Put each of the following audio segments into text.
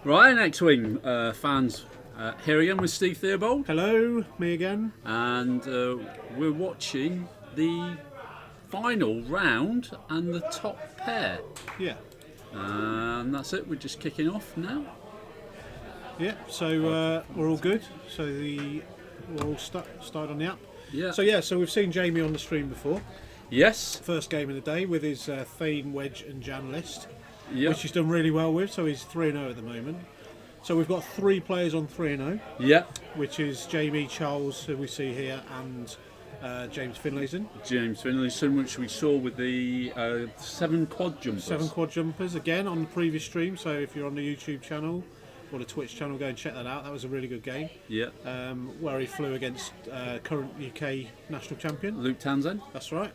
Right, X-Wing fans, here again with Steve Theobald, Hello, me again. and we're watching the final round and the top pair. Yeah, And that's it, we're just kicking off now. yeah. So we're all good. So we're all started on the app. Yeah. So we've seen Jamie on the stream before. Yes. First game of the day with his Thane, Wedge, and Jan list, Yep. which he's done really well with. So he's 3-0 at the moment. So we've got 3 players on 3-0, Yeah. which is Jamie, Charles, who we see here, and James Finlayson. James Finlayson, which we saw with the 7 quad jumpers. 7 quad jumpers again on the previous stream. So if you're on the YouTube channel or the Twitch channel, go and check that out. That was a really good game. Yeah. Where he flew against current UK national champion. Luke Townsend, That's right.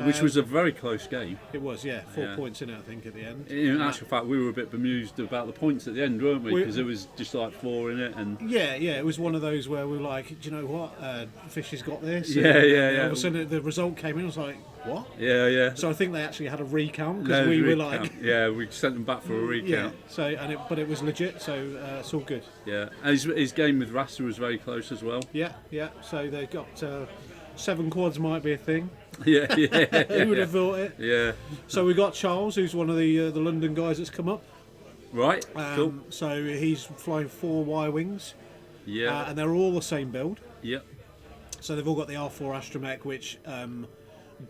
which was a very close game. It was, yeah. 4 Yeah. points in it, I think, at the end. In actual fact, we were a bit bemused about the points at the end, weren't we? Because it was just like 4 in it, and Yeah, it was one of those where we were like, do you know what? Fish has got this. Yeah, And yeah, yeah. All of a sudden, the result came in. I was like, what? yeah. So I think they actually had a recount No, because we were recount. like, yeah, we sent them back for a yeah. recount. So but it was legit. So it's all good. Yeah, and his game with Rasta was very close as well. Yeah. So they got 7 quads might be a thing. Yeah. Who would have thought it? Yeah. So we got Charles, who's one of the London guys that's come up. Right. Cool. So he's flying 4 Y wings, Yeah. and they're all the same build. Yeah. So they've all got the R4 Astromech, which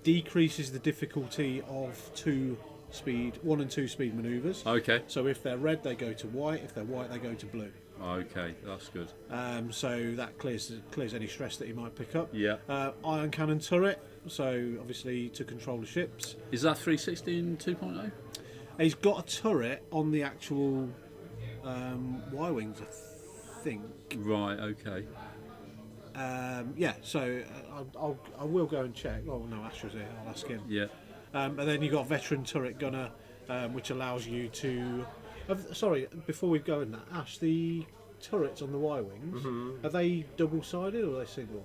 decreases the difficulty of 1 and 2 speed manoeuvres. Okay. So if they're red, they go to white. If they're white, they go to blue. Okay, that's good. So that clears any stress that you might pick up. Yeah. Iron cannon turret. So obviously to control the ships. Is that 360 in 2.0? He's got a turret on the actual Y wings, I think. Right. Okay. So I will go and check. Oh no, Astra's here. I'll ask him. Yeah. And then you've got veteran turret gunner, which allows you to. Sorry, before we go in that, Ash, the turrets on the Y wings, are they double sided or are they single?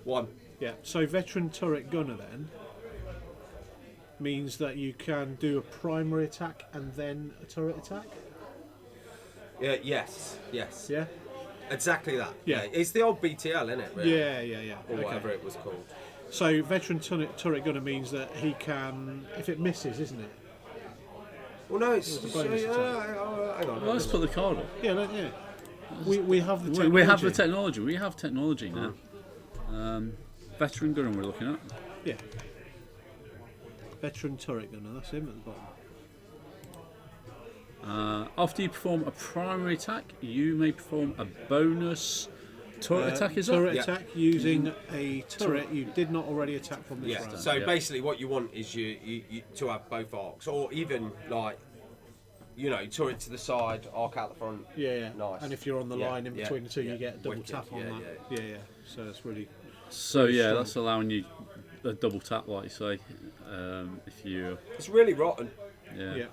One. Yeah. So veteran turret gunner then means that you can do a primary attack and then a turret attack. Yes. Yeah. Exactly that. Yeah. It's the old BTL, isn't it? Really? Yeah. Or Okay. whatever it was called. So veteran turret gunner means that he can, if it misses, isn't it? Well, no, it's. It's a bonus attack. Hang on. Well, let's put the card on. Yeah. We have the technology. We have the technology. We have technology now. Veteran gunner we're looking at. Yeah. Veteran turret gunner, that's him at the bottom. After you perform a primary attack, you may perform a bonus turret attack. Is turret that? attack using a turret you did not already attack from this Yeah. round. So Yeah. basically, what you want is you to have both arcs, or even like, turret to the side, arc out the front. Yeah. Nice. And if you're on the Yeah, line in yeah, between the two, yeah. you get a double Wicked. tap on Yeah, that. Yeah. So it's really. So yeah, strong. that's allowing you a double tap, like you say. If you, It's really rotten. Yeah.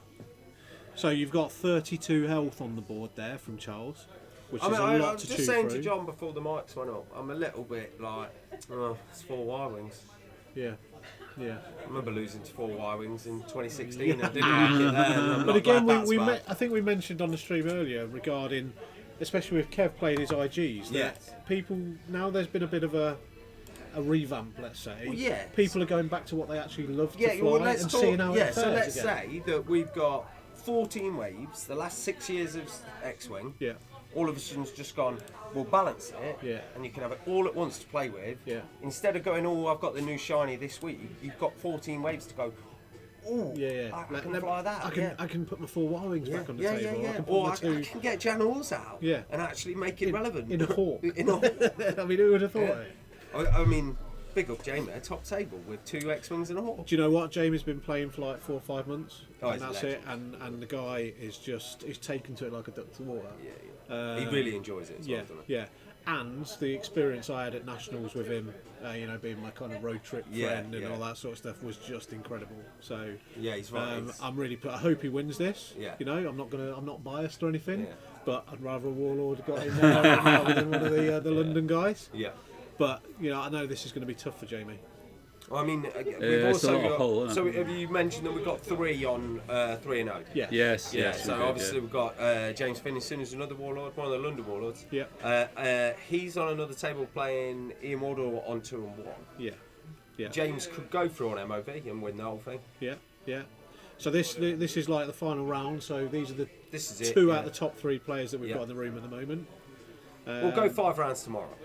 So you've got 32 health on the board there from Charles, which is a I lot was to just choose saying through. to John before the mics went up, I'm a little bit like, it's 4 Y wings. Yeah. I remember losing to 4 Y wings in 2016. I didn't like it then. I'm But not again, glad that's bad. I think we mentioned on the stream earlier regarding, especially with Kev playing his IGs, that Yes. people now there's been a bit of a revamp, let's say. Well, yeah. People are going back to what they actually love to Yeah, fly well, let's and talk. seeing how Yeah, it so fares let's again. say that we've got 14 waves, the last 6 years of X-Wing. Yeah. All of a sudden's just gone, we'll balance it, Yeah. and you can have it all at once to play with. Yeah. Instead of going, I've got the new shiny this week, you've got 14 waves to go, Yeah. I can fly that. I can put my 4 Y wings back on the yeah, table. yeah. I can put Or my I 2 can get Jan Halls out Yeah. and actually make it relevant. in a hawk. In a hawk. I mean, who would have thought it? I mean, big up Jamie, top table with 2 X-Wings and a hawk. Do you know what? Jamie's been playing for like 4 or 5 months, Oh, and he's a that's it. And the guy is he's taken to it like a duck to water. He really enjoys it as well, Yeah, doesn't he? yeah. And the experience I had at Nationals with him, being my kind of road trip friend and all that sort of stuff was just incredible. So Yeah, he's right. I'm really. I hope he wins this. Yeah. I'm not biased or anything, Yeah. but I'd rather a Warlord got in there rather than one of the London guys. Yeah. But I know this is going to be tough for Jamie. I mean, we've it's a also lot of got. pull, isn't So it? have you mentioned that we've got 3 on 3 and 0? Yeah. Yes, Yeah, yes. so we did, obviously yeah. we've got James Finnison, who's another Warlord, one of the London Warlords. Yeah. He's on another table playing Ian Wardle on 2 and 1. Yeah. Yeah. James could go through on MOV and win the whole thing. Yeah. Yeah. So this is like the final round. So these are the This is it. two yeah. out of the top 3 players that we've Yeah. got in the room at the moment. We'll go 5 rounds tomorrow.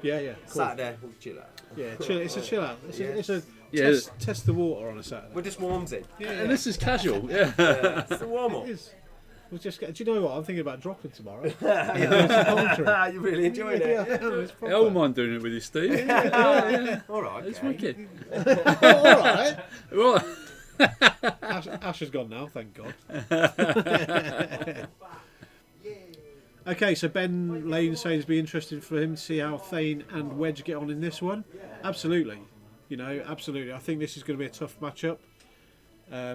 Yeah. Yeah. Cool. Saturday, we'll chill out. Yeah. Chill. It's a chill out. It's a Yeah. test the water on a Saturday. We're just warms in. Yeah. And this is casual, yeah. It's the warm up. It is. We'll just get. Do you know what? I'm thinking about dropping tomorrow. Yeah, You're really enjoying yeah, it. it's I proper. don't mind doing it with you, Steve. Yeah. All right. It's okay. wicked. All right. Well, Ash has gone now, thank God. Okay, so Ben Lane says it'd be interesting for him to see how Thane and Wedge get on in this one. Absolutely. You know, absolutely. I think this is going to be a tough matchup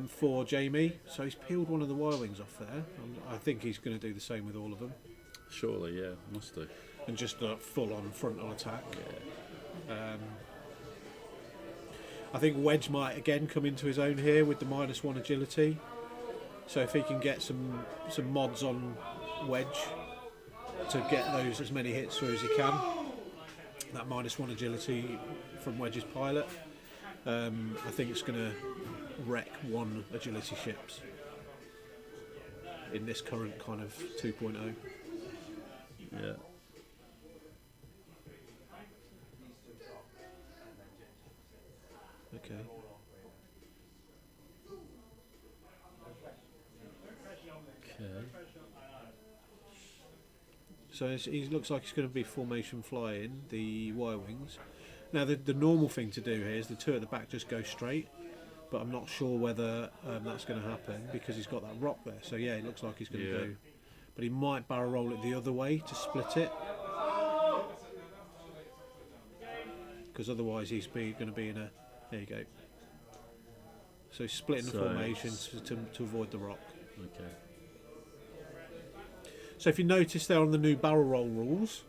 for Jamie. So he's peeled one of the Y-Wings off there. I think he's going to do the same with all of them. surely, yeah, must do. And just a full-on frontal attack. I think Wedge might again come into his own here with the -1 agility. So if he can get some mods on Wedge to get those as many hits through as he can, that -1 agility from Wedge's pilot, I think it's going to wreck 1 agility ships in this current kind of 2.0. Yeah. Okay. Okay. So he looks like he's going to be formation flying the Y-Wings. Now the normal thing to do here is the 2 at the back just go straight, but I'm not sure whether that's going to happen because he's got that rock there. So yeah, it looks like he's going to do. But he might barrel roll it the other way to split it, because otherwise he's going to be in a. There you go. So he's splitting the formation to avoid the rock. Okay. So if you notice there on the new barrel roll rules,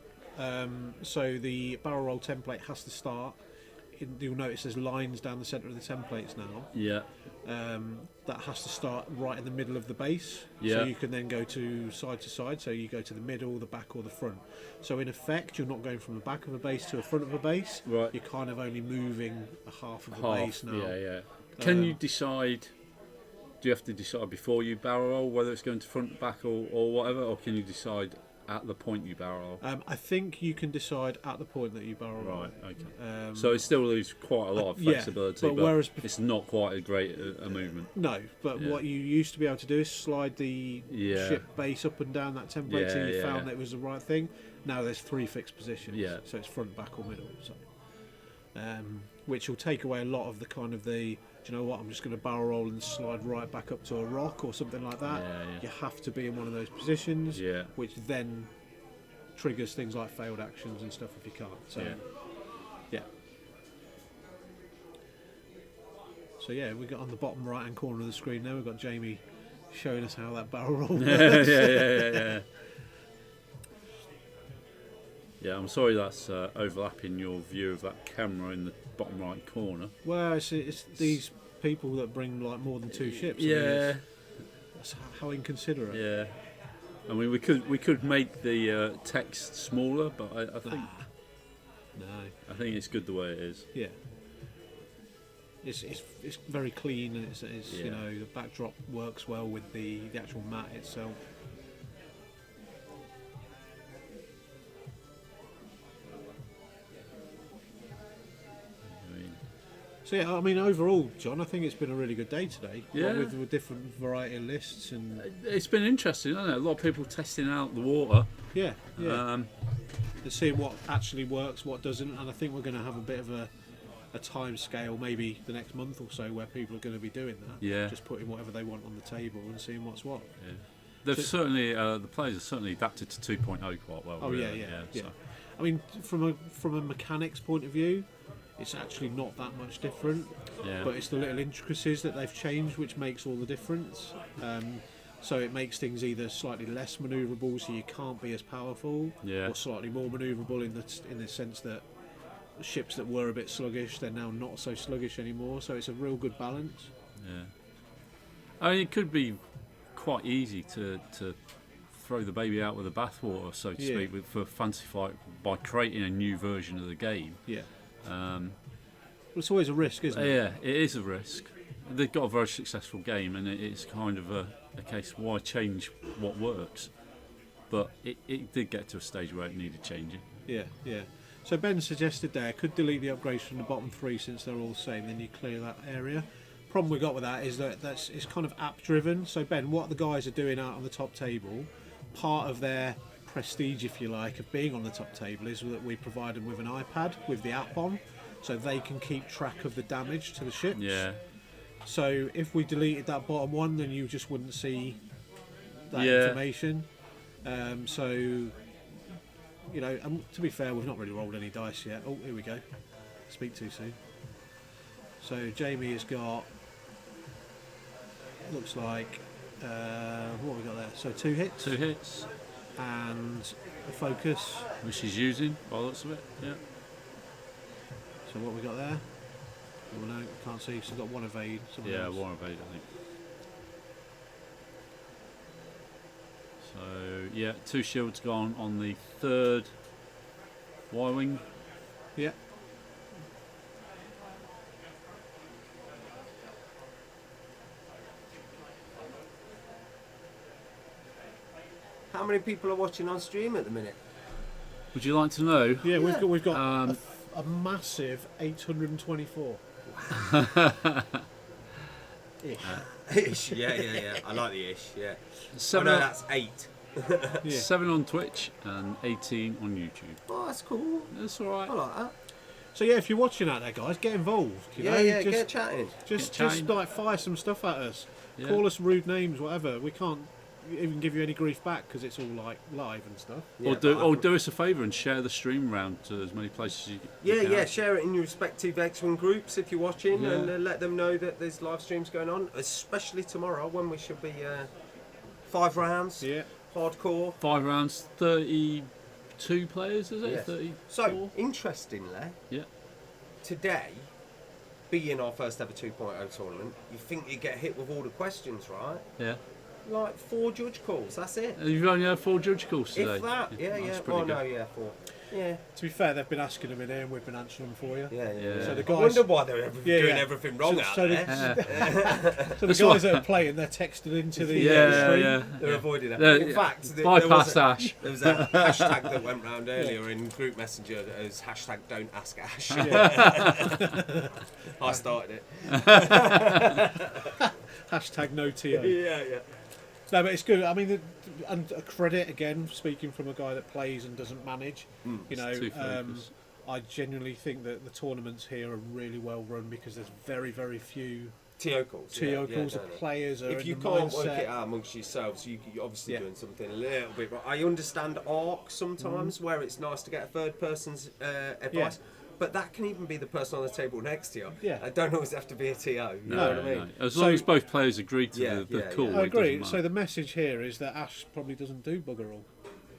so the barrel roll template has to start. You'll notice there's lines down the centre of the templates now. Yeah. That has to start right in the middle of the base. Yeah. So you can then go to side. So you go to the middle, the back, or the front. So in effect, you're not going from the back of a base to the front of a base. Right. You're kind of only moving a half of the base now. Yeah, yeah. Can you decide? Do you have to decide before you barrel roll whether it's going to front, back, or whatever, or can you decide at the point you barrel roll? I think you can decide at the point that you barrel roll. Right. Okay. So it still leaves quite a lot of flexibility, but whereas it's not quite a great a movement. No, but what you used to be able to do is slide the ship base up and down that template till you found that it was the right thing. Now there's 3 fixed positions, so it's front, back, or middle. So, which will take away a lot of the kind of the. Do you know what? I'm just going to barrel roll and slide right back up to a rock or something like that. You have to be in one of those positions, which then triggers things like failed actions and stuff if you can't. So, So we got on the bottom right hand corner of the screen there. We've got Jamie showing us how that barrel roll works. Yeah, I'm sorry that's overlapping your view of that camera in the bottom right corner. Well, it's these people that bring like more than 2 ships. That's how inconsiderate. Yeah. I mean, we could make the text smaller, but I think I think it's good the way it is. Yeah. It's very clean and it's you know, the backdrop works well with the actual mat itself. So I mean, overall, John, I think it's been a really good day today. With different variety of lists and it's been interesting, hasn't it? A lot of people testing out the water. And seeing what actually works, what doesn't, and I think we're going to have a bit of a time scale, maybe the next month or so, where people are going to be doing that. Just putting whatever they want on the table and seeing what's what. They've certainly the players have certainly adapted to 2.0 quite well. Oh really. So. I mean, from a mechanics point of view, it's actually not that much different, but it's the little intricacies that they've changed which makes all the difference. So it makes things either slightly less manoeuvrable, so you can't be as powerful, or slightly more manoeuvrable in the sense that ships that were a bit sluggish, they're now not so sluggish anymore. So it's a real good balance. Yeah. I mean, it could be quite easy to throw the baby out with the bathwater, so to speak, for Fantasy Flight by creating a new version of the game. Yeah. Well, it's always a risk, isn't it? Yeah, it is a risk. They've got a very successful game, and it's kind of a case of why change what works. But it did get to a stage where it needed changing. Yeah, yeah. So Ben suggested there, could delete the upgrades from the bottom 3 since they're all the same, then you clear that area. Problem we got with that is that it's kind of app driven. So Ben, what the guys are doing out on the top table, part of their prestige, if you like, of being on the top table is that we provide them with an iPad with the app on, so they can keep track of the damage to the ships. Yeah. So if we deleted that bottom one, then you just wouldn't see that information. So, you know, to be fair, we've not really rolled any dice yet. Oh, here we go. Speak too soon. So Jamie has got, looks like, what have we got there? So 2 hits. 2 hits. And a focus. Which he's using, by the looks of it, yeah. So what have we got there? Oh no, can't see. So we've got 1 evade. Yeah, 1 evade, I think. So, yeah, 2 shields gone on the 3rd Y-wing. Yeah. How many people are watching on stream at the minute? Would you like to know? Yeah, we've got a massive 824. Ish. Yeah. I like the ish. Yeah. 7 no, that's 8. 7 on Twitch and 18 on YouTube. Oh, that's cool. That's all right. I like that. So yeah, if you're watching out there, guys, get involved. You know? Yeah, get chatting. Just like fire some stuff at us. Yeah. Call us rude names, whatever. We can't even give you any grief back because it's all like live and stuff. Yeah, or do us a favour and share the stream around to as many places you can. Yeah, share it in your respective X1 groups if you're watching, and let them know that there's live streams going on, especially tomorrow when we should be 5 rounds. Yeah. Hardcore. 5 rounds, 32 players, is it? Yes. 34? So, interestingly, yeah, today, being our first ever 2.0 tournament, you think you get hit with all the questions, right? Yeah. Like 4 judge calls, that's it. You've only had 4 judge calls today? If that, yeah. Well, no, 4. Yeah. To be fair, they've been asking them in here and we've been answering them for you. Yeah. So the I guys, wonder why they're doing everything wrong out there. So the guys that are playing, they're texted into the stream. They're avoiding it. Yeah, in fact, bypass Ash. There was a hashtag that went round earlier in Group Messenger as hashtag Don't Ask Ash. I started it. Hashtag no TO. Yeah. No, but it's good. I mean, and a credit again, speaking from a guy that plays and doesn't manage. You know, I genuinely think that the tournaments here are really well run because there's very, very few TO calls. The players are. If you can't work it out amongst yourselves, you're obviously doing something a little bit wrong. I understand ARC sometimes where it's nice to get a third person's advice. But that can even be the person on the table next to you. Yeah. I don't always have to be a TO. You know what I mean? No. As long as both players agree to the call. I agree. So the message here is that Ash probably doesn't do bugger all.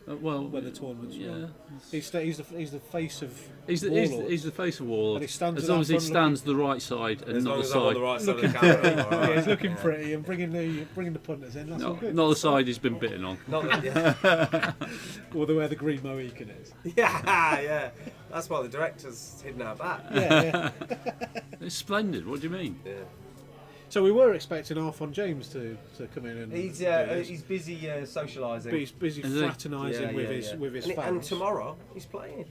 When the tournament's run. He's the face of he's the face of Warlords. As long as he stands the right side and not the side. On the right side of the camera. He's looking pretty and bringing the punters in. That's all good. Not the side he's been bitten on. Or where the green Mohican is. Yeah. That's why the director's hidden our back. Yeah. It's splendid. What do you mean? Yeah. So we were expecting Arfon James to come in and he's busy socialising. But he's busy fraternising with his fans. And tomorrow he's playing.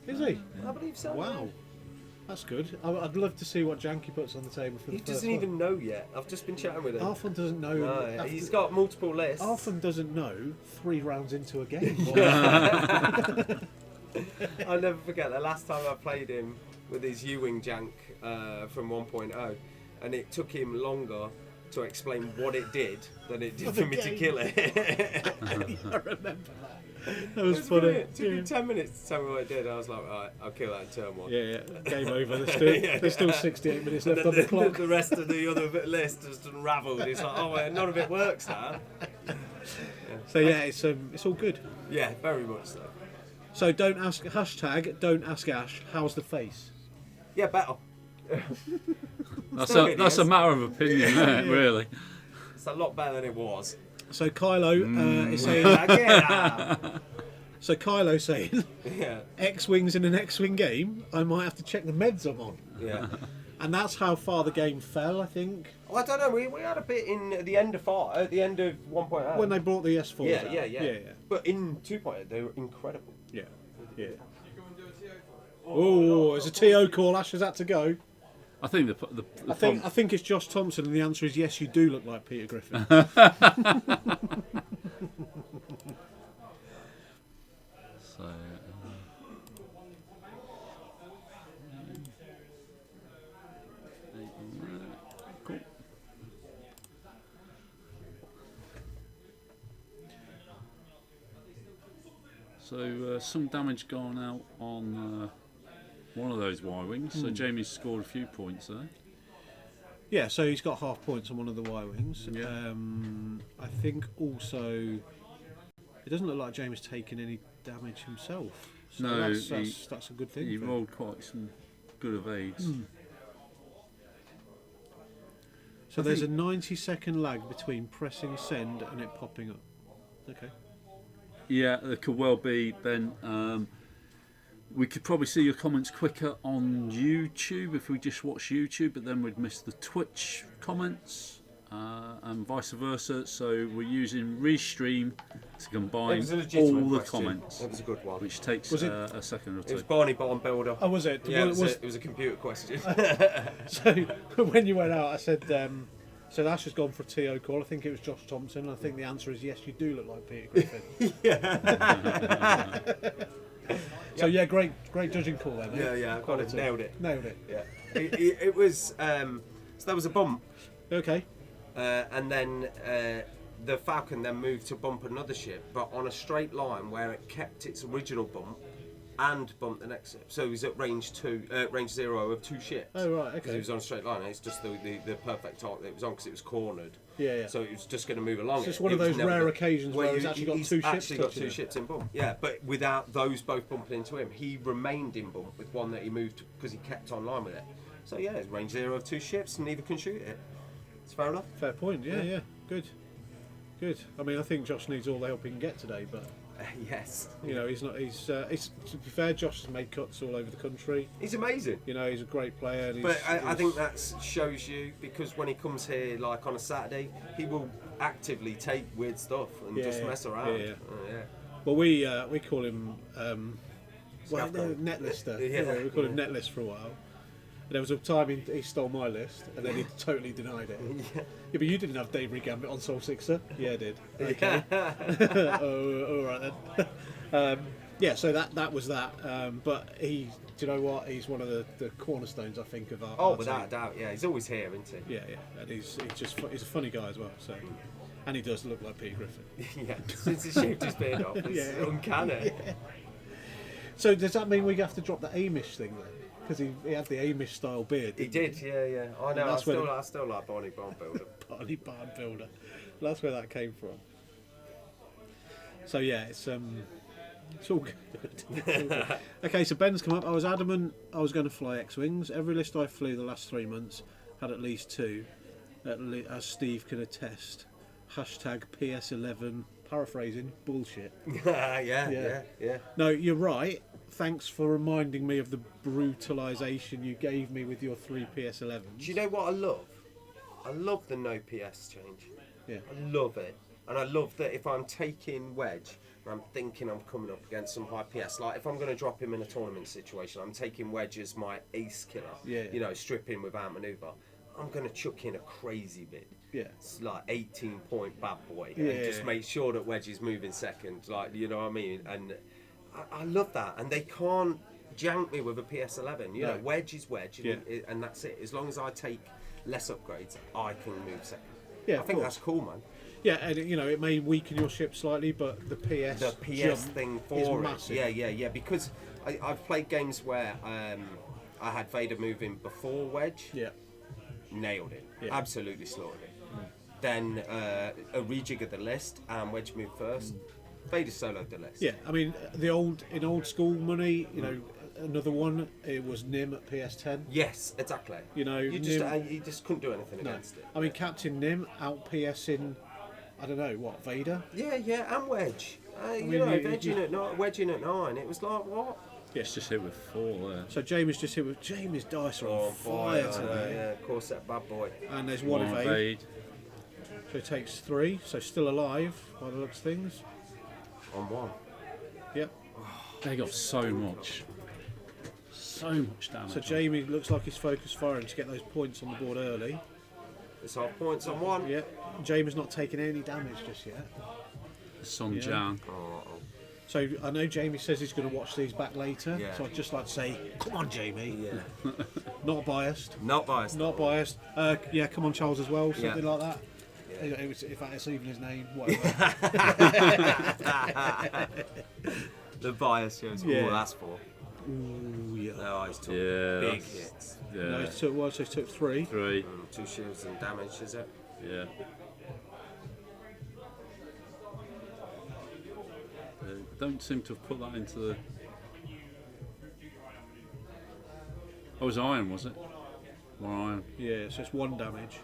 Is he? I believe so. Wow. That's good. I'd love to see what Janky puts on the table for the first He doesn't even know yet. I've just been chatting with him. Arfon doesn't know. No, he's got multiple lists. Arfon doesn't know 3 rounds into a game. I'll never forget the last time I played him with his U-Wing jank from 1.0, and it took him longer to explain what it did than it did for me to kill it. I remember that. That was funny. Brilliant. It took me 10 minutes to tell me what it did. I was like, right, I'll kill that in turn 1. Yeah. Game over. There's still 68 minutes left on the clock. The rest of the other list just unravelled. It's like, oh, none of it works now. So it's all good. Yeah, very much so. So don't ask Ash. How's the face? Yeah, better. That's a matter of opinion, isn't it, really. It's a lot better than it was. So Kylo is saying. So Kylo saying, X-wings in an X-wing game. I might have to check the meds I'm on. Yeah. And that's how far the game fell, I think. Well, I don't know. We had a bit at the end of 1.0 when they brought the S4s out. Yeah. But in 2.0, they were incredible. Yeah. Oh, there's a TO call. Ash has had to go. I think I think it's Josh Thompson, and the answer is yes. You do look like Peter Griffin. So. Cool. So some damage gone out on one of those Y-wings. So Jamie's scored a few points there. Yeah, so he's got half points on one of the Y-wings. Yeah. I think also it doesn't look like Jamie's taken any damage himself. So No, that's a good thing. He rolled quite some good evades. So there's a 90-second lag between pressing send and it popping up. Okay. Yeah, there could well be, Ben. We could probably see your comments quicker on YouTube if we just watch YouTube, but then we'd miss the Twitch comments and vice versa. So we're using Restream to combine all the comments. It was a good one. Which takes a second or two. It was Barney Barn Builder. Oh, was it? Yeah, it was a computer question. So when you went out, I said, so Ash has gone for a TO call. I think it was Josh Thompson. I think the answer is yes, you do look like Peter Griffin. Yeah. So yeah, great judging call then. Yeah, I got it. Nailed it. Yeah. It was so there was a bump. Okay. And then the Falcon then moved to bump another ship, but on a straight line where it kept its original bump and bumped the next ship. So it was at range 0 of 2 ships. Oh right, okay. It was on a straight line. And it's just the perfect arc that it was on because it was cornered. Yeah. So it was just going to move along. It's just one of those rare occasions where he's actually got two ships in bump. Yeah, but without those both bumping into him, he remained in bump with one that he moved because he kept on line with it. So yeah, it's range 0 of 2 ships, and neither can shoot it. It's fair enough. Fair point. Yeah. Good. I mean, I think Josh needs all the help he can get today, but yes. You know, he's not. He's to be fair, Josh has made cuts all over the country. He's amazing. You know, he's a great player. And but I think that shows you, because when he comes here, like on a Saturday, he will actively take weird stuff and just mess around. Yeah. Well, we call him Netlister. We call him Netlist for a while. And there was a time he stole my list, and then he totally denied it. Yeah, but you didn't have Dave Gambit on Soul Sixer. Yeah, I did. Okay. All right then. Yeah, so that was that. But do you know what? He's one of the cornerstones, I think, of our. Oh, without a doubt. Yeah, he's always here, isn't he? Yeah, and he's a funny guy as well. So, and he does look like Peter Griffin. Yeah, since he shaved his beard off, it's uncanny. Yeah. So does that mean we have to drop the Amish thing then? Because he had the Amish style beard. He did, yeah. I know. I still like Barney Barn Builder. Barney Barn Builder. That's where that came from. So yeah, it's all good. Okay, so Ben's come up. I was adamant I was going to fly X-wings. Every list I flew the last 3 months had at least 2, as Steve can attest. Hashtag PS11. Paraphrasing, bullshit. Yeah. No, you're right. Thanks for reminding me of the brutalisation you gave me with your 3 PS11s. Do you know what I love? I love the no PS change. Yeah. I love it. And I love that if I'm taking wedge and I'm thinking I'm coming up against some high PS, like if I'm going to drop him in a tournament situation, I'm taking wedge as my ace killer. Yeah. You know, stripping without manoeuvre. I'm going to chuck in a crazy bid. Yeah. It's like 18-point bad boy. And just make sure that wedge is moving second. Like, you know what I mean? And I love that. And they can't jank me with a PS11. You know, wedge is wedge. And that's it. As long as I take less upgrades, I can move second. Yeah, I think that's cool, man. Yeah, and you know, it may weaken your ship slightly, but the PS thing is for massive. it. Yeah. Because I've played games where I had Vader moving before wedge. Yeah. Nailed it. Yeah. Absolutely slaughtered it. Then a rejig of the list and wedge moved first. Vader soloed the list. Yeah, I mean, in old school money, you know, another one, it was Nim at PS10. Yes, exactly. You know, you just couldn't do anything against it. I mean, Captain Nim out PSing, I don't know, what, Vader? Yeah, and Wedge. Wedging at 9. It was like, what? Yeah, it's just hit with 4 there. So Jamie's just hit with Jamie's dice are on fire today. Yeah, of course, that bad boy. And there's one evade. So he takes 3, so still alive by the looks of things. On 1. Yep. They got so much damage. So Jamie looks like he's focused firing to get those points on the board early. It's half points on 1. Yep. Jamie's not taking any damage just yet. Son Jan. So I know Jamie says he's going to watch these back later. Yeah. So I'd just like to say, come on, Jamie. Yeah. Not biased. Not biased. Not biased. Yeah, come on, Charles as well. Something like that. Yeah. In fact, it's even his name. Whatever. The bias shows all that's for. Ooh, yeah. No, he's took big hits. Yeah. No, he took 3. 3. 2 shields and damage, is it? Yeah. Don't seem to have put that into the. Oh, it was iron, was it? More iron. Yeah, so it's 1 damage.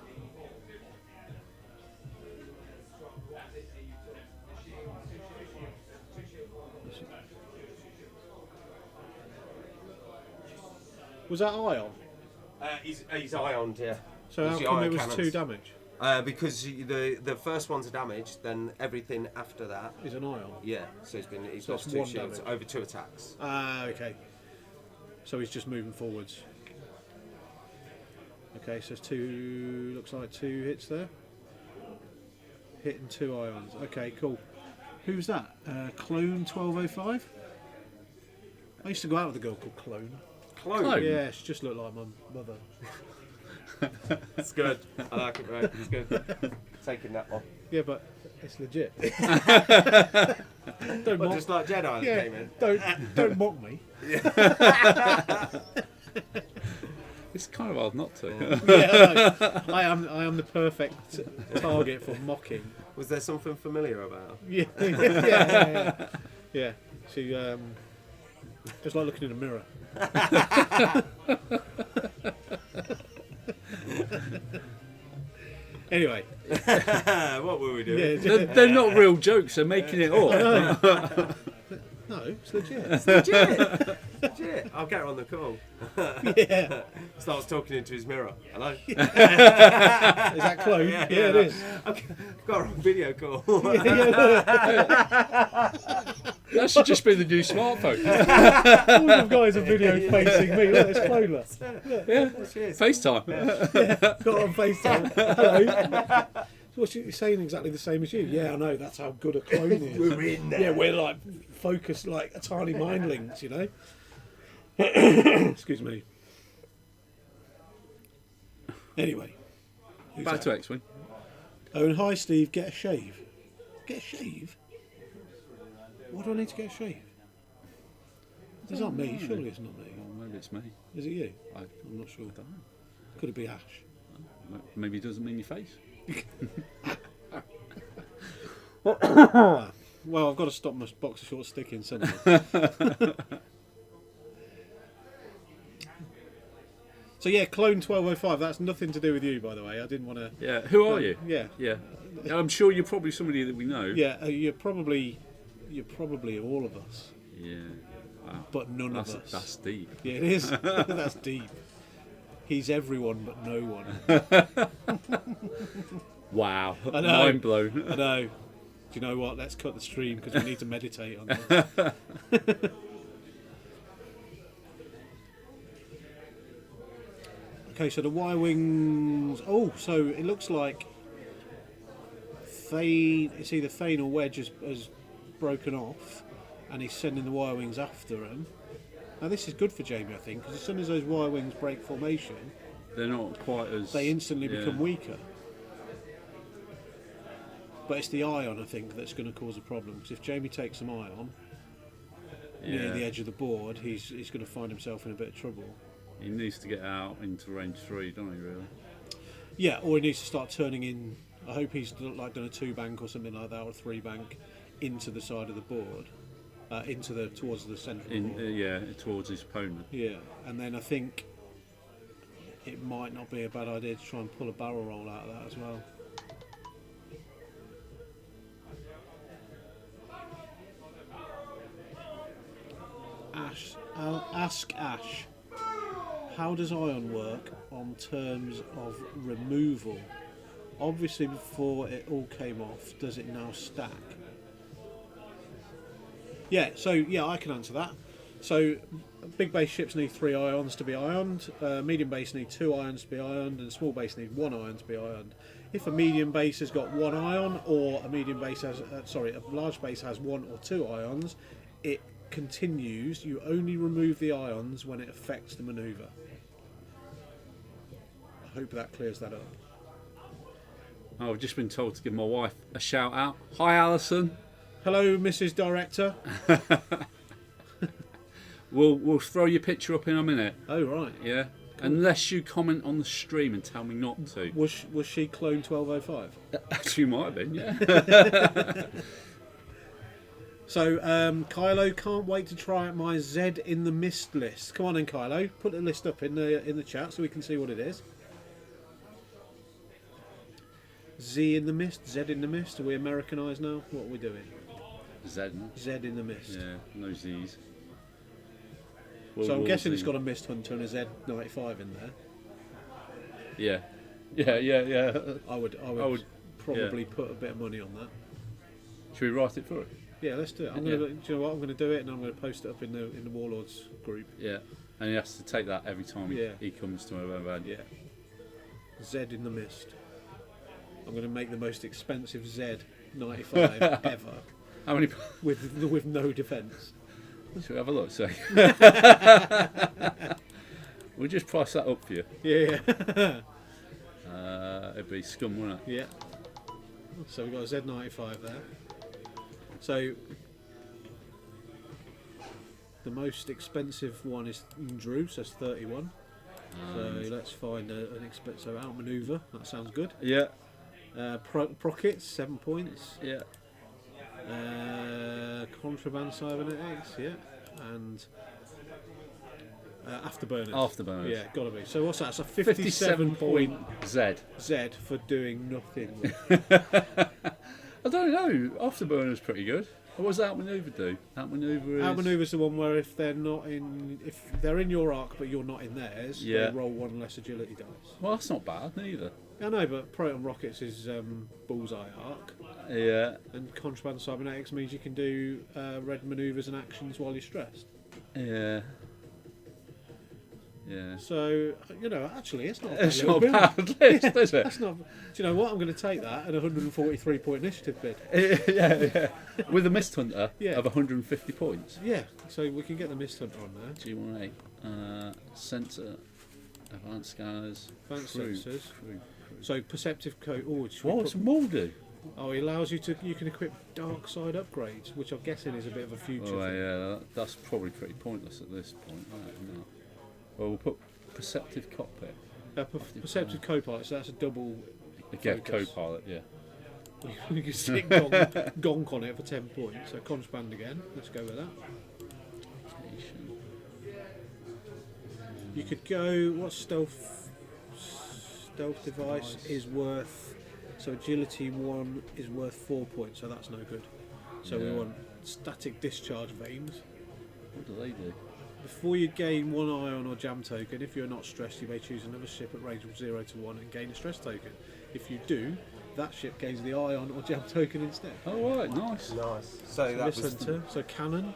Was that ion? He's ioned, yeah. So how come it was 2 damage? Because the first one's a damage, then everything after that is an ion. Yeah, so he's So lost it's 2 1 shields damage. over 2 attacks. Ah, okay. So he's just moving forwards. Okay, so it's 2. Looks like 2 hits there. Hitting 2 ions. Okay, cool. Who's that? Clone 1205. I used to go out with a girl called Clone. Clone? Yeah, she just looked like my mother. It's good. I like it, right? It's good. Taking that one. Yeah, but it's legit. Don't mock. Just like Jedi came in. Don't mock me. It's kind of hard not to. Yeah, I am the perfect target for mocking. Was there something familiar about her? Yeah. She just like looking in a mirror. Anyway, what were we doing? Yeah, they're not real jokes. They're making it up. No, it's legit. It's legit. Legit. I'll get her on the call. Yeah. Starts talking into his mirror. Hello. Is that Clone? Yeah, it is. I've got her on video call. That should just be the new smartphone. All the guys are video facing me. Look, it's Clone. Yeah. FaceTime. Yeah. Got her on FaceTime. Hello. What's she saying exactly the same as you? Yeah, I know. That's how good a clone is. We're in there. Yeah, we're like focused like a tiny mindlings, you know. Excuse me. Anyway, Back to X-Wing. Oh, and hi, Steve. Get a shave. Get a shave. Why do I need to get a shave? It's not me. Surely it's not me. Well, maybe it's me. Is it you? I'm not sure. Could it be Ash? Maybe it doesn't mean your face. Well, I've got to stop my box of shorts sticking somewhere. So yeah, Clone 1205. That's nothing to do with you, by the way. I didn't want to. Yeah. Who are you? Yeah. Yeah. I'm sure you're probably somebody that we know. Yeah, you're probably all of us. Yeah. Wow. But none of us. That's deep. Yeah, it is. That's deep. He's everyone but no one. Wow. I know. Mind blown. I know. Do you know what? Let's cut the stream because we need to meditate on this. Okay, so the Y-Wings... Oh, so it looks like Thane... It's either Thane or Wedge has broken off and he's sending the Y-Wings after him. Now this is good for Jamie, I think, because as soon as those Y-Wings break formation... They're not quite as... They instantly become weaker. But it's the ion, I think, that's going to cause a problem. Because if Jamie takes some ion near the edge of the board, he's going to find himself in a bit of trouble. He needs to get out into range 3, don't he, really? Yeah, or he needs to start turning in... I hope he's like done a 2-bank or something like that, or a 3-bank, into the side of the board, towards the central board. Yeah, towards his opponent. Yeah, and then I think it might not be a bad idea to try and pull a barrel roll out of that as well. Ask Ash, how does iron work on terms of removal? Obviously before it all came off, does it now stack? Yeah, so yeah, I can answer that. So big base ships need 3 ions to be ironed, medium base need 2 ions to be ironed, and small base need 1 ion to be ironed. If a medium base has got 1 ion, or a medium base has, a large base has 1 or 2 ions, it continues. You only remove the ions when it affects the manoeuvre. I hope that clears that up. I've just been told to give my wife a shout out. Hi, Alison. Hello, Mrs. Director. We'll throw your picture up in a minute. Oh right. Yeah. Cool. Unless you comment on the stream and tell me not to. Was she clone 1205? She might have been, yeah. So Kylo can't wait to try out my Z in the Mist list. Come on then, Kylo, put the list up in the chat so we can see what it is. Z in the Mist, Z in the Mist. Are we Americanised now? What are we doing? Z. Z in the Mist. Yeah, no Z's. So I'm guessing it's got a Mist Hunter and a Z95 in there. Yeah. Yeah. I would probably put a bit of money on that. Should we write it for it? Yeah, let's do it. Do you know what? I'm going to do it, and I'm going to post it up in the Warlords group. Yeah, and he has to take that every time he comes to an event. Yeah. Z in the Mist. I'm going to make the most expensive Z95 ever. How many? With no defence. Should we have a look? So we'll just price that up for you. Yeah. It'd be scum, wouldn't it? Yeah. So we've got a Z95 there. So the most expensive one is Drew, so it's 31. So let's find an expensive. So outmaneuver. That sounds good. Yeah. Prockets, 7 points. Yeah. Contraband cybernetics, yeah, and afterburners. Afterburners. Yeah, gotta be. So what's that? It's a 57 point Z for doing nothing. I don't know. Afterburners pretty good. What does outmaneuver do? Outmaneuver's the one where if they're in your arc but you're not in theirs, they roll 1 less agility dice. Well, that's not bad neither. I know, but Proton Rockets is bullseye arc. Yeah. And Contraband Cybernetics means you can do red manoeuvres and actions while you're stressed. Yeah. Yeah. So, actually, it's not a bad list, is it? That's not. Do you know what? I'm going to take that and a 143 point initiative bid. Yeah. With a Mist Hunter of 150 points. Yeah, so we can get the Mist Hunter on there. G18. Sensor. Advanced scanners. Advanced sensors. So perceptive code. What's more do? Oh, it allows you can equip dark side upgrades, which I'm guessing is a bit of a future thing. Yeah, that's probably pretty pointless at this point. No. Well, we'll put perceptive cockpit. Perceptive co-pilot, so that's a double. Again, co-pilot, yeah. You can stick gonk on it for 10 points. So contraband again. Let's go with that. You could go. What stealth device is worth? So agility 1 is worth 4 points. So that's no good. So we want static discharge vanes. What do they do? Before you gain 1 ion or jam token, if you're not stressed, you may choose another ship at range of 0 to 1 and gain a stress token. If you do, that ship gains the ion or jam token instead. Oh right, nice. So that was so cannon.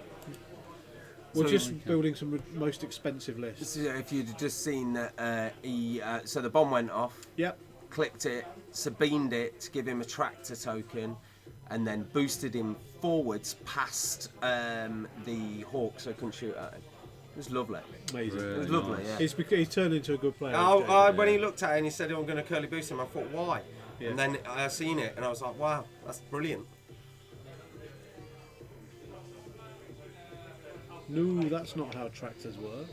We're just building some most expensive lists. If you'd just seen that, so the bomb went off. Yep. Clicked it, sabined it to give him a tractor token, and then boosted him forwards past the hawk so he couldn't shoot at him. It was lovely. Amazing. It was lovely, yeah. He's turned into a good player. When he looked at it and he said, I'm going to curly boost him, I thought, why? Yeah. And then I seen it and I was like, wow, that's brilliant. No, that's not how tractors work.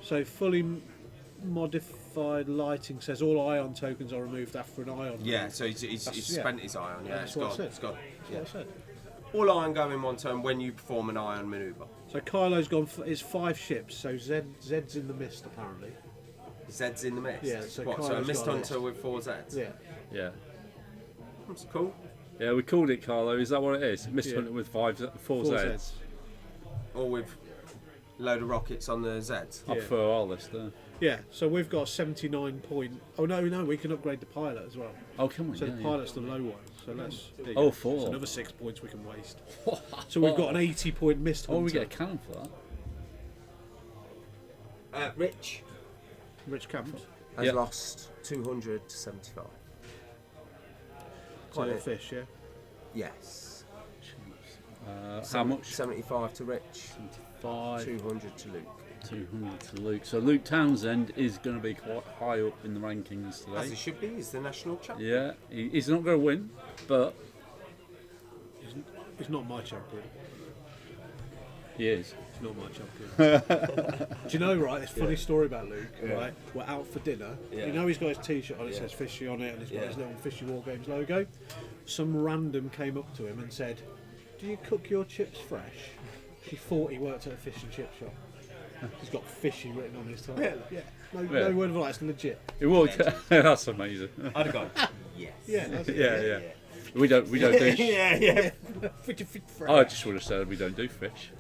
So fully modified lighting says all ion tokens are removed after an ion. Yeah, so he's spent his ion. Yeah, That's what it said. Yeah. That's what I said. All ion go in one turn when you perform an ion maneuver. So Kylo's gone for his 5 ships. So Zed's in the mist apparently. Zed's in the mist. Yeah. So what? So a mist hunter with 4 Zeds. Yeah. Yeah. That's cool. Yeah, we called it Carlo. Is that what it is? Mist Hunter with 4 Zs. Or with load of rockets on the Zeds. I prefer our list there. Yeah. So we've got 79 point. Oh no, we can upgrade the pilot as well. Oh, come on. So yeah, the pilot's the low one. So let's. there you Oh, go. 4. So another 6 points we can waste. So we've got an 80 point mist hunter. Oh, we get a cannon for that. Rich Rich Campbell. has lost 200 to 75. So a fish, yeah. Yes. How much? 75 to Rich. 75. 200 to Luke. 200 to Luke. So Luke Townsend is going to be quite high up in the rankings As today. he should be. He's the national champion. Yeah, he's not going to win, but He's not my champion. he is. He's not my champion. Do you know, right, this funny story about Luke, right? We're out for dinner. Yeah. You know he's got his t-shirt on, it says Fishy on it, and he's got his little Fishy War Games logo. Some random came up to him and said, "Do you cook your chips fresh?" He thought he worked at a fish and chip shop. He's got Fishy written on his top. Really? Yeah. No Really? word of lie, it's legit. It will. That's amazing. I'd have gone, yes. Yeah, that's it. Yeah. We don't do. yeah. Fishy fresh. I just would have said we don't do fish.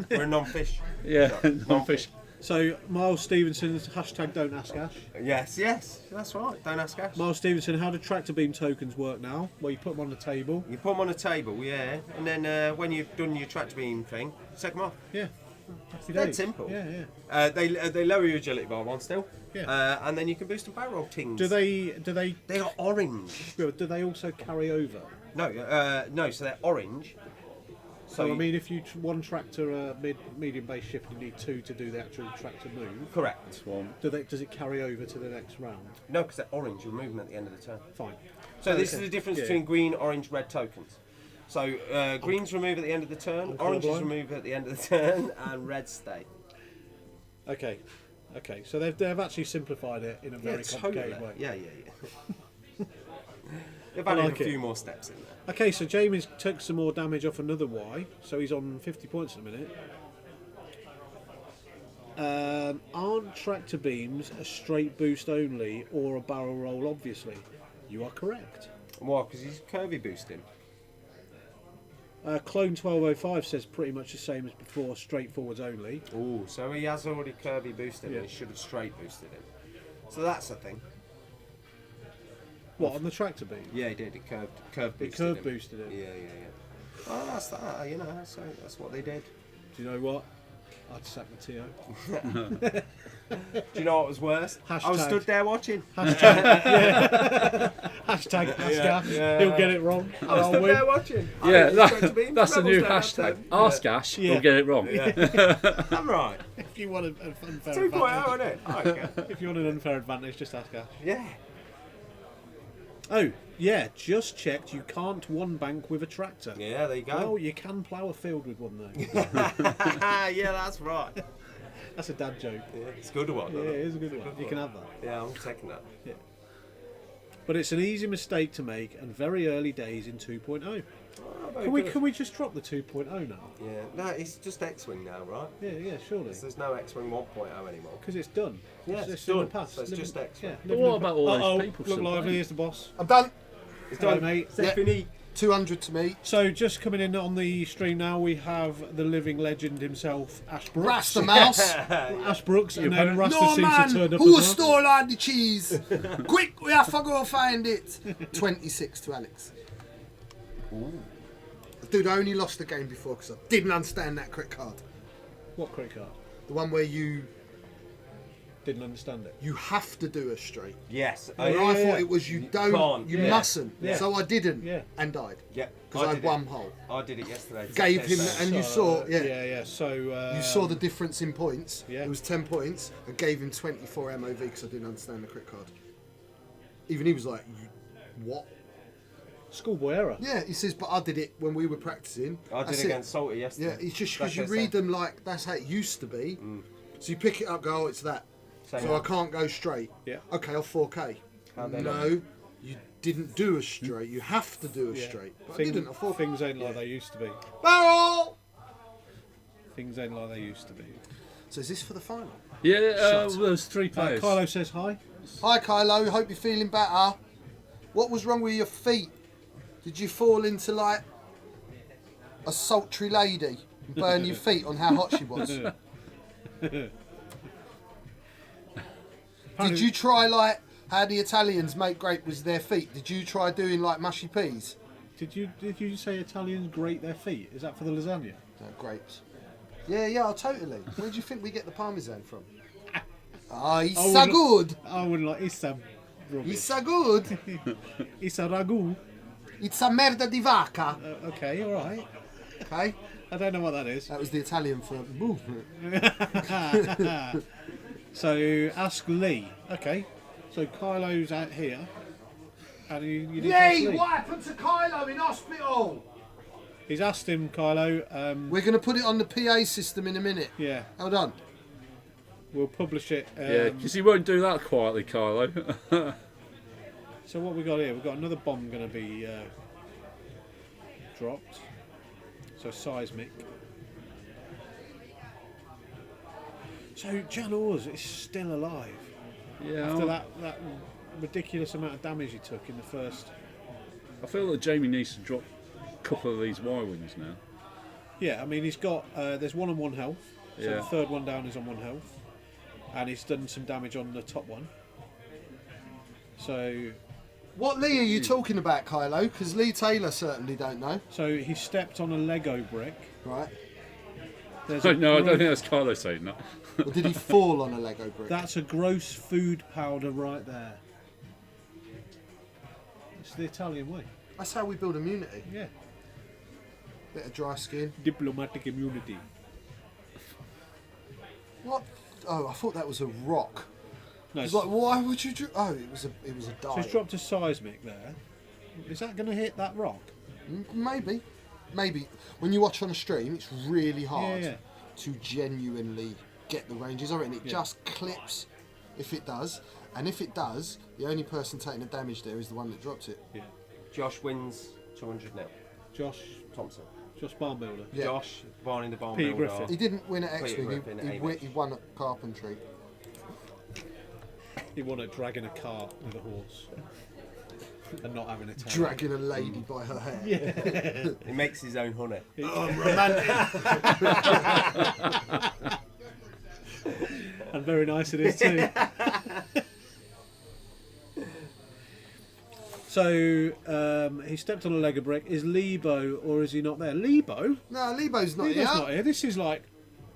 We're non-fish. Yeah, non-fish. So, Miles Stevenson, hashtag don't ask Ash. Yes, that's right. Don't ask Ash. Miles Stevenson, how do tractor beam tokens work now? Well, you put them on the table. You put them on a table, yeah, and then when you've done your tractor beam thing, take them off. Yeah. Dead simple. Yeah. They lower your agility by 1 still. Yeah. And then you can boost them barrel tings. Do they? They are orange. Do they also carry over? No. So they're orange. So I mean, if you one tractor medium base ship, you need 2 to do the actual tractor move. Correct. Does it carry over to the next round? No, because they're orange. You'll move them at the end of the turn. Fine. So this is the difference between green, orange, red tokens. So greens remove at the end of the turn, oranges remove at the end of the turn, and reds stay. Okay. So they've actually simplified it in a very complicated way. Yeah. They've added a few more steps in there. Okay, so Jamie's took some more damage off another Y, so he's on 50 points in a minute. Aren't tractor beams a straight boost only or a barrel roll, obviously? You are correct. Why? Because he's curvy boosting. Clone 1205 says pretty much the same as before, straightforwards only. Oh, so he has already curvy boosted and he should have straight boosted him. So that's a thing. What, on the tractor beam? Yeah, he did. He curve boosted Curve him. boosted it. Yeah. Oh, that's that. That's what they did. Do you know what? I'd sack the TO. Do you know what was worse? I was stood there watching. Hashtag ask Ash. He'll get it wrong. I was stood there watching. Yeah, that's the new hashtag. Ask Ash, he'll get it wrong. I'm right. If you want an unfair 2.0, advantage, isn't it? Okay. if you want an unfair advantage, just ask Ash. Yeah. Oh, yeah, just checked. You can't one bank with a tractor. Yeah, there you go. Oh, you can plough a field with one though. Yeah, that's right. That's a dad joke. Yeah, it's a good one. Yeah, it is a good one. You can have that. Yeah, I'm taking that. Yeah. But it's an easy mistake to make and very early days in 2.0. Can we just drop the 2.0 now? Yeah, no, it's just X-Wing now, right? Yeah, surely. There's no X-Wing 1.0 anymore. Because it's done. Yeah, it's it's in the done. past. So it's just X-Wing. But what about all those people Look still lively, playing? here's the boss. I'm done. It's done, mate. C'est fini. 200 to me. So just coming in on the stream now, we have the living legend himself, Ash Brooks. Rasta Mouse. Ash Brooks, and then Rasta No seems man, to turn up who as well. stole all the cheese? Quick, we have to go find it. 26 to Alex. Dude, I only lost the game before because I didn't understand that crit card. What credit card? The one where you Didn't understand it. have to do a straight. Yes. I thought it was you don't, can't. you Yeah. mustn't. Yeah. So I didn't Yeah. and died. Yeah. Because I did had it. one hole. I did it yesterday. Gave him, and you saw, So you saw the difference in points. Yeah. It was 10 points. I gave him 24 MOV because I didn't understand the crit card. Even he was like, what? schoolboy error. Yeah, he says, but I did it when we were practicing. I did it against Salty yesterday. Yeah, it's just That's because you what read I said. them like that's how it used to be. So you pick it up, go, oh, it's that. So I can't go straight. Yeah. Okay, I'll 4K. No, you didn't do a straight. You have to do a straight. But I didn't. I 4K. Things ain't like they used to be. Barrel! Things ain't like they used to be. So is this for the final? Yeah, there's 3 players. Kylo says hi. Hi, Kylo. Hope you're feeling better. What was wrong with your feet? Did you fall into like a sultry lady and burn your feet on how hot she was? Did you try like how the Italians make grape with their feet? Did you try doing like mushy peas? Did you say Italians grate their feet? Is that for the lasagna? No, grapes. Yeah, totally. Where do you think we get the parmesan from? Ah, it's so good. I wouldn't like. It's a rubbish. It's so good. It's a ragu. It's a merda di vaca. Okay, all right. Okay. I don't know what that is. That was the Italian for movement. So ask Lee. Okay. So Kylo's out here. And you need to Lee, ask Lee. what happened to Kylo in hospital? He's asked him, Kylo. We're going to put it on the PA system in a minute. Yeah. Hold on. We'll publish it. Yeah, because he won't do that quietly, Kylo. So what we got here? We've got another bomb going to be dropped. So seismic. So Jan Ors is still alive. Yeah, After that ridiculous amount of damage he took in the first. I feel that Jamie needs to drop a couple of these Y-Wings now. Yeah, I mean he's got there's 1 on 1 health. So Yeah. the third one down is on 1 health. And he's done some damage on the top one. So What Lee are you talking about, Kylo? Because Lee Taylor certainly don't know. he stepped on a Lego brick. Right. There's No, a I don't gross- think that's Kylo saying that. Or did he fall on a Lego brick? That's a gross food powder right there. It's the Italian way. That's how we build immunity. Yeah. Bit of dry skin. Diplomatic immunity. What? Oh, I thought that was a rock. No, It's like, why would you? Oh, it was a so dye. he's dropped a seismic there. Is that going to hit that rock? Maybe. When you watch on a stream, it's really hard Yeah. to genuinely get the ranges. I reckon it Yeah. just clips if it does, and if it does, the only person taking the damage there is the one that drops it. Yeah. Josh wins 200 now. Josh Thompson. Barn Builder. Yeah. Josh, Barney the Barn Peter Builder. Griffin. He didn't win at Peter X-Wing. Griffin at He won at Carpentry. He won at dragging a cart with a horse. And not having a tail. Dragging a lady by her hair. He makes his own honey. Oh, romantic. And very nice it is too. So he stepped on a Lego brick. Is Lebo or is he not there? Lebo? No, Lebo's not here. Lebo's not here.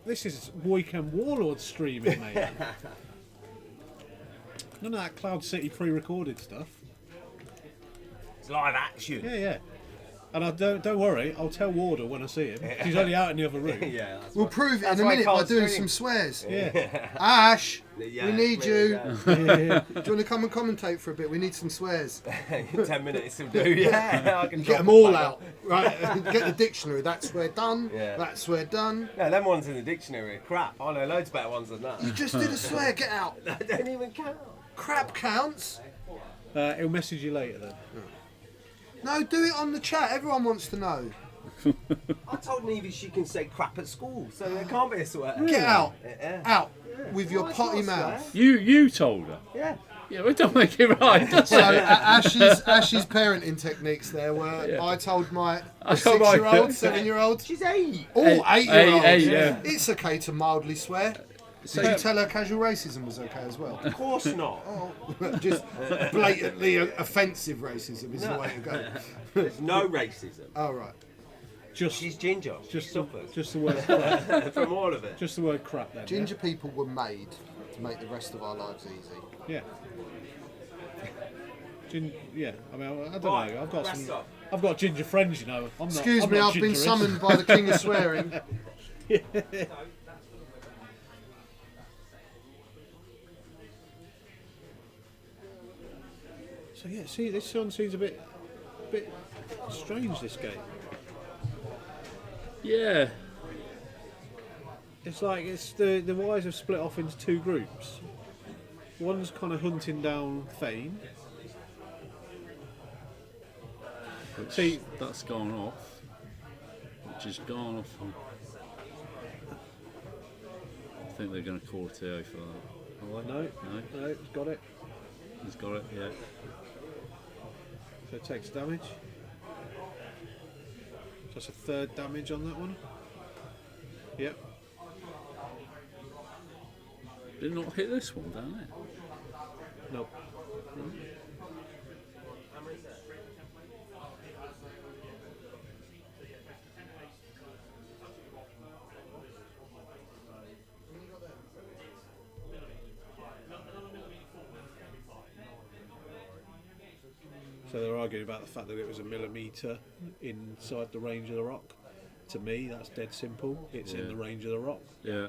This is weekend Warlords streaming, mate. None of that Cloud City pre-recorded stuff. It's live action. Yeah. And I don't worry, I'll tell Warder when I see him. He's only out in the other room. Yeah, that's We'll why- prove it that's in a why I minute by can't doing stream. some swears. Yeah. Ash, Yeah, we need really, you. yeah. Do you want to come and commentate for a bit? We need some swears. 10 minutes will do, yeah. I can Get drop them it all back out. Right, get the dictionary. That's swear done. Yeah. That's swear done. No, them ones in the dictionary are crap. I know loads better ones than that. You just did a swear. Get out. They don't even count. Crap counts. He'll message you later then. No, do it on the chat. Everyone wants to know. I told Nevie she can say crap at school, so there can't be a swear. Get out. Yeah. Out with your Well, it's potty not a mouth. swear. You told her. Yeah. Yeah, well, it don't make it right, does So it? Ash's parenting techniques there were Yeah. I told my I told my- 6-year-old, 7-year-old. She's 8. Oh, Hey, 8-year-old. hey, yeah. It's okay to mildly swear. Did you tell her casual racism was okay as well? Of course not. Oh, just blatantly offensive racism is the way to go. There's no racism. Oh, right. She's ginger. She suffers Just the word crap. from all of it. Just the word crap then. Ginger people were made to make the rest of our lives easy. Yeah. Yeah. I mean, I don't Right, know. I've got rest some. up. I've got ginger friends, you know. I'm not. Excuse I'm me, not I've been gingerous. summoned by the king of swearing. So yeah, see, this one seems a bit strange. This game. Yeah. It's like the Y's have split off into 2 groups. One's kind of hunting down Thane. See, that's gone off. Which has gone off. I think they're going to call a TO for that. no, it's got it. He's got it, yeah. So it takes damage. So that's a 3rd damage on that one. Yep. Did it not hit this one down there? Nope. So they're arguing about the fact that it was a millimetre inside the range of the rock. To me, that's dead simple. It's in the range of the rock. Yeah.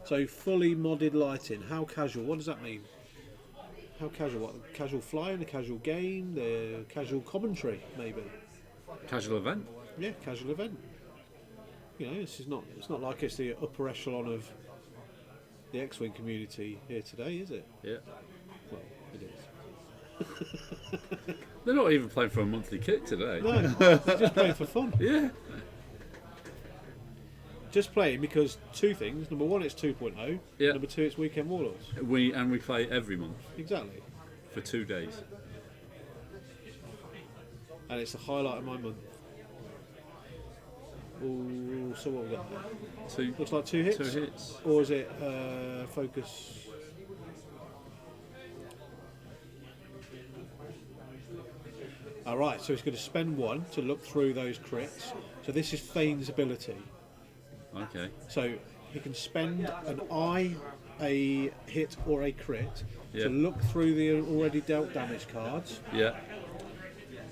So fully modded lighting. How casual? What does that mean? How casual? What? Casual flying, a casual game, the casual commentary, maybe. Casual event? Yeah, casual event. You know, this is not. It's not like it's the upper echelon of the X-Wing community here today, is it? Yeah. Well, it is. They're not even playing for a monthly kit today. No, they're just playing for fun. Yeah. Just playing because 2 things. Number 1, it's 2.0. Yeah. Number 2, it's Weekend Warlords. We play every month Exactly. for 2 days. And it's the highlight of my month. Ooh, so what we got there? 2 Looks like 2 hits. 2 hits. Or is it focus? Alright, so he's going to spend 1 to look through those crits. So this is Thane's ability. Okay. So he can spend an eye, a hit or a crit Yeah. to look through the already dealt damage cards Yeah.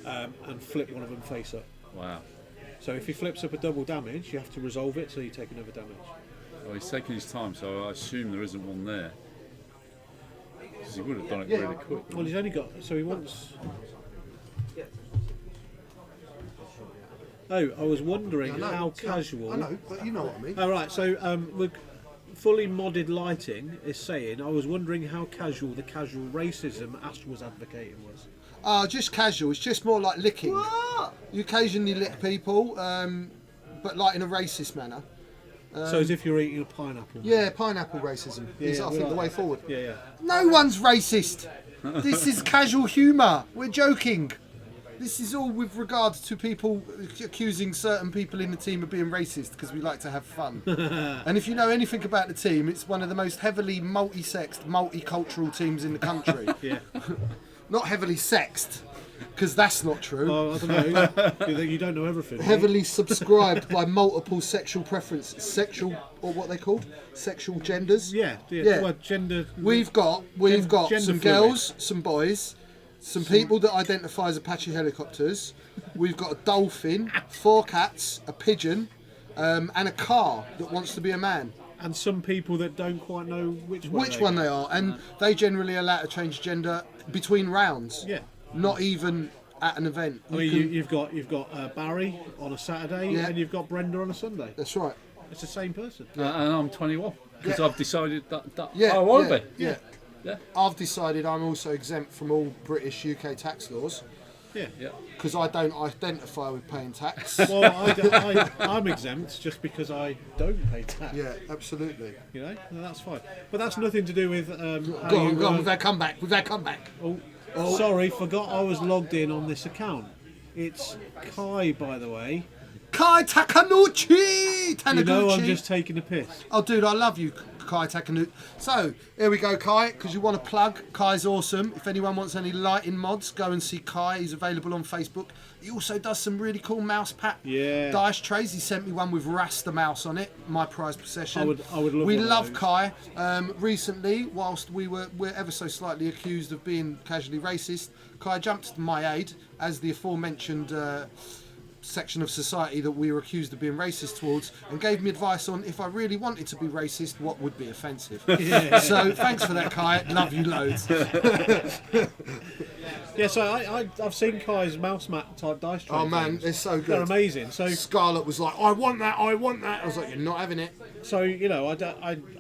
and flip one of them face up. Wow. So if he flips up a double damage, you have to resolve it so you take another damage. Well, he's taking his time, so I assume there isn't one there. Because he would have done it really quick. Well, he's only got, so he wants... Oh, I was wondering how casual... I know, but you know what I mean. All right, so with fully modded lighting is saying, I was wondering how casual the casual racism Ash was advocating was. Just casual. It's just more like licking. What? You occasionally lick people, but like in a racist manner. So as if you're eating a pineapple. Yeah, pineapple racism is, I think, the way forward. Yeah, yeah. No one's racist. This is casual humour. We're joking. This is all with regards to people accusing certain people in the team of being racist because we like to have fun. And if you know anything about the team, it's one of the most heavily multi-sexed, multicultural teams in the country. Yeah. Not heavily sexed, because that's not true. Well, I don't know. You don't know everything. do you? Heavily subscribed by multiple sexual preferences, sexual, or what they called, sexual genders. Yeah. Well, gender. We've got gender some fluid. girls, some boys, some people that identify as Apache helicopters. We've got a dolphin, 4 cats, a pigeon, and a car that wants to be a man. And some people that don't quite know which One they are, and they generally allow to change gender between rounds. Yeah. Not even at an event. I mean, you've got Barry on a Saturday, Yeah. and you've got Brenda on a Sunday. That's right. It's the same person. And I'm 21 because Yeah. I've decided that Yeah, I want yeah, to be. yeah. Yeah. I've decided I'm also exempt from all British UK tax laws Yeah. Yeah. because I don't identify with paying tax. Well, I'm exempt just because I don't pay tax. Yeah, absolutely. You know, no, that's fine. But that's nothing to do with. How Go on, you, we've had comeback. Oh, sorry, forgot I was logged in on this account. It's Kai, by the way. Kai Takanouchi! You know I'm just taking a piss. Oh, dude, I love you, Kai Takanouchi. So, here we go, Kai, because you want to plug. Kai's awesome. If anyone wants any lighting mods, go and see Kai. He's available on Facebook. He also does some really cool mouse pad dice trays. He sent me one with Rasta mouse on it, my prized possession. I would love We one of love those. Kai. Recently, whilst we're ever so slightly accused of being casually racist, Kai jumped to my aid as the aforementioned section of society that we were accused of being racist towards, and gave me advice on if I really wanted to be racist, what would be offensive. So thanks for that, Kai. Love you loads. Yeah, so I've seen Kai's mouse mat type dice trays. Oh man, things. they're so good. They're amazing. So Scarlett was like, I want that. I was like, you're not having it. So, you know,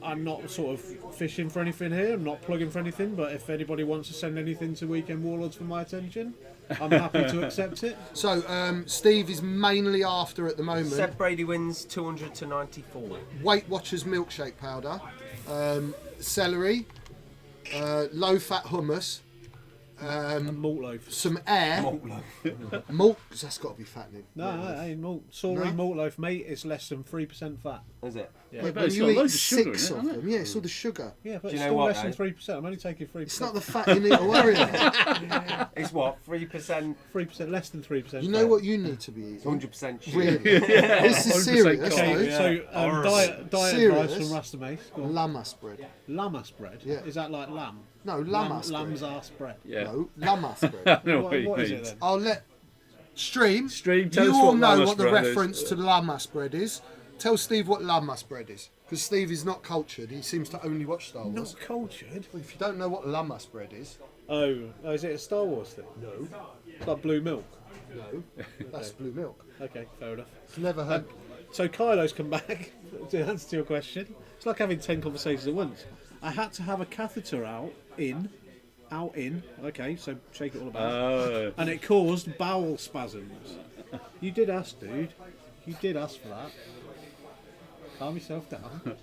I'm not sort of fishing for anything here. I'm not plugging for anything. But if anybody wants to send anything to Weekend Warlords for my attention, I'm happy to accept it. So, Steve is mainly after at the moment Seb Brady wins 200 to 94. Weight Watchers milkshake powder, celery, low-fat hummus, Malt loaf. some air, Malt loaf. malt. That's got to be fattening. No, that ain't malt. Sorry, No? malt loaf, mate. It's less than 3% fat. Is it? Yeah, But but when it's you got eat loads of sugar in 6 it, of hasn't them, yeah, it's all the sugar. yeah, but Do you it's know still what, less than though? 3%. I'm only taking 3%. It's not the fat you need to worry about. It's what? 3%? 3%, less than 3%. You know what you need to be eating? 100% sugar. Really? This is 100% serious, Okay, though. so diet Serious? advice from Rasta Mace. Go on. Llamas bread. Llamas bread? Yeah. Is that like lamb? No, llamas bread. Lamb's arse bread. Yeah. No, llamas bread. I know what he What is means. it then? I'll let Stream. Tell you us all what know llamas what the bread reference is. to llamas bread is. Tell Steve what llamas bread is, because Steve is not cultured. He seems to only watch Star Wars. Not cultured. Well, if you don't know what llamas bread is, Oh, is it a Star Wars thing? no, It's like blue milk. no, that's blue milk. Okay, fair enough. Never heard. So Kylo's come back to answer your question. It's like having 10 conversations at once. I had to have a catheter out in. Okay, so shake it all about. Oh. And it caused bowel spasms. You did ask, dude. You did ask for that. Calm yourself down.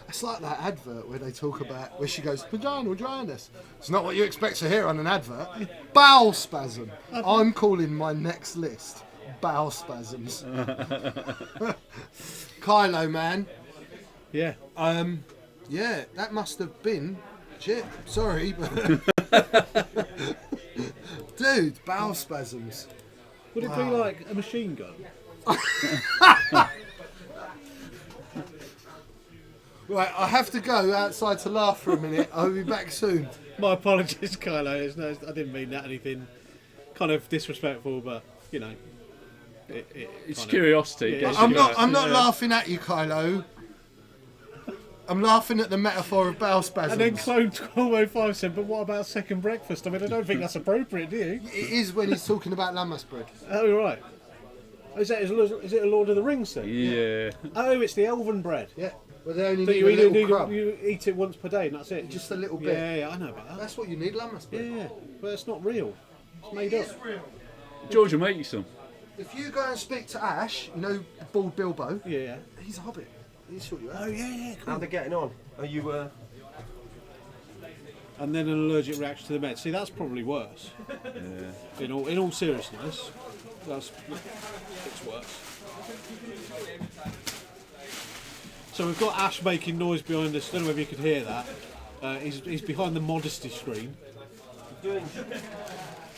It's like that advert where they talk about where she goes vaginal dryness. It's not what you expect to hear on an advert. Bowel spasm. I'm calling my next list bowel spasms. Kylo, man. Yeah. Yeah, that must have been shit. Sorry, but dude, bowel spasms. Would it be like a machine gun? Right, I have to go outside to laugh for a minute. I'll be back soon. My apologies, Kylo. I didn't mean that anything kind of disrespectful, but you know, It's kind of- curiosity. Yeah, gets yeah. you I'm going. not laughing at you, Kylo. I'm laughing at the metaphor of bowel spasms. And then Clone 1205 said, but what about second breakfast? I mean, I don't think that's appropriate, do you? It is when he's talking about llamas bread. Oh, right. Is it a Lord of the Rings thing? Yeah. Oh, it's the elven bread. Yeah, well they only So need you a little crumb. you eat it once per day and that's it? Just a little bit. Yeah, I know about that. That's what you need, llamas bread. Yeah, but it's not real. It's made up. George will make you some. If you go and speak to Ash, you know Bald Bilbo, Yeah. he's a hobbit. He'll sort you out. Oh, yeah, How they getting on? Are you And then an allergic reaction to the meds. See, that's probably worse. Yeah. In all seriousness, it's worse. So we've got Ash making noise behind us. I don't know if you could hear that. He's behind the modesty screen. doing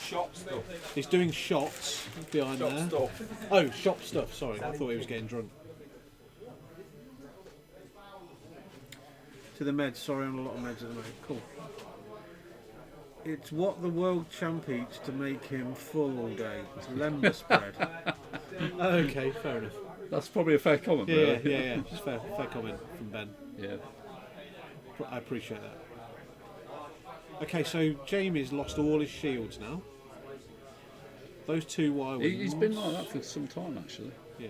shop stuff? He's doing shots behind Shop there. stuff. Oh, shop stuff. Sorry, I thought he was getting drunk. To the meds. Sorry, I'm on a lot of meds at the moment. Cool. It's what the world champ eats to make him full all day. It's lember spread. Okay, fair enough. That's probably a fair comment. Yeah, really. yeah. Just fair comment from Ben. Yeah. I appreciate that. Okay, so Jamie's lost all his shields now. Those two Y ones. He's been like that for some time, actually. Yeah.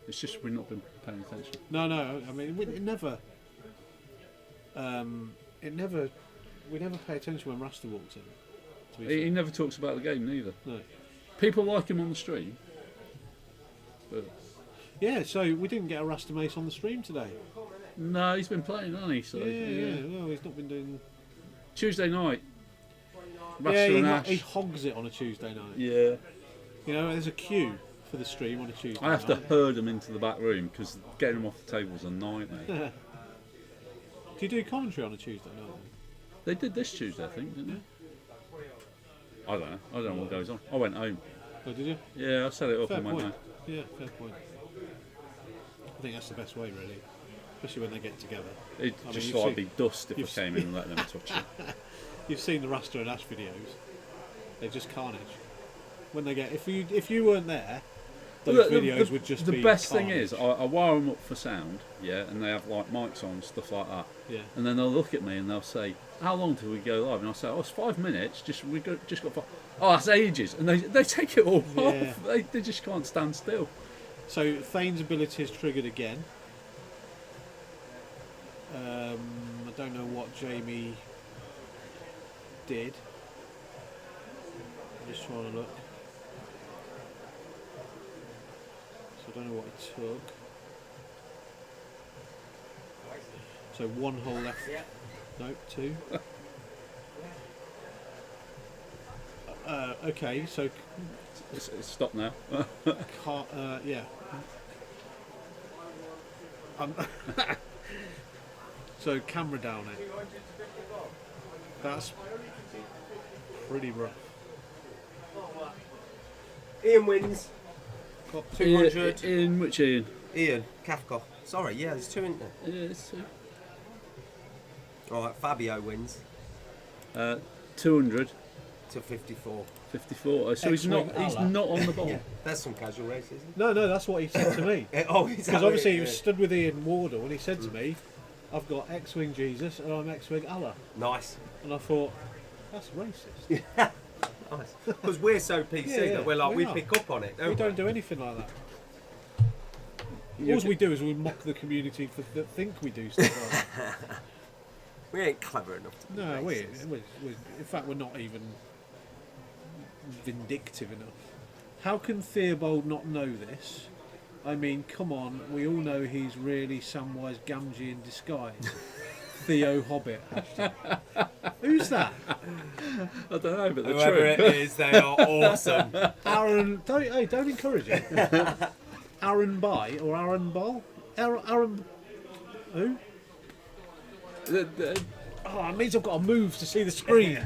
It's just we've not been paying attention. No. I mean, it never. We never pay attention when Rasta walks in. To be He fair. never talks about the game, neither. No. People like him on the stream, but Yeah, so we didn't get a Rasta Mace on the stream today. no, he's been playing, hasn't he? So Yeah. Well, he's not been doing. Tuesday night, Rasta Yeah, and Ash. he hogs it on a Tuesday night. Yeah. You know, there's a queue for the stream on a Tuesday I have to night. herd them into the back room because getting them off the table is a nightmare. Do you do commentary on a Tuesday night? They did this Tuesday, I think, didn't they? I don't know. I don't know what goes on. I went home. Oh, did you? Yeah, I set it up Fair and went point. home. Yeah, fair point. I think that's the best way, really. Especially when they get together. It'd I mean, just you've like seen- be dust if I you've came in and let them touch it. You've seen the Rasta and Ash videos. They're just carnage. When they get, if you weren't there, those videos would just be the best thing carnage. is I wire them up for sound, yeah, and they have like mics on and stuff like that. Yeah. And then they'll look at me and they'll say, "How long till we go live?" And I'll say, "Oh, it's 5 minutes. Just got 5." Oh, that's ages, and they take it all Yeah. off. They just can't stand still. So Thane's ability is triggered again. I don't know what Jamie did. I'm just trying to look. So I don't know what he took. So 1 hole left. No, 2. Okay, so It's stopped now. yeah. So camera down it. That's pretty rough. Ian wins. Got 200. In which Ian? Ian, Kafka. Sorry, yeah, there's 2 in there. Yeah, it's 2. Alright, Fabio wins 200. to 54. 54. So he's X-wing not on the ball. Yeah, that's some casual racism. No, that's what he said to me. Oh, Because obviously he was stood with Ian Wardle and he said to me, I've got X-Wing Jesus and I'm X-Wing Allah. Nice. And I thought, that's racist. Nice. Because we're so PC Yeah, that we're like, we we are. pick up on it, don't We we? don't do anything like that. All we do is we mock the community that think we do stuff like that. We ain't clever enough to be No, racist. in fact, we're not even vindictive enough. How can Theobald not know this? I mean, come on, we all know he's really Samwise Gamgee in disguise. Theo Hobbit. Hashtag. Who's that? I don't know, but they're Whoever true. it is, they are awesome. Aaron, don't encourage it. Aaron By or Aaron Ball? Aaron, who? Oh, it means I've got to move to see the screen.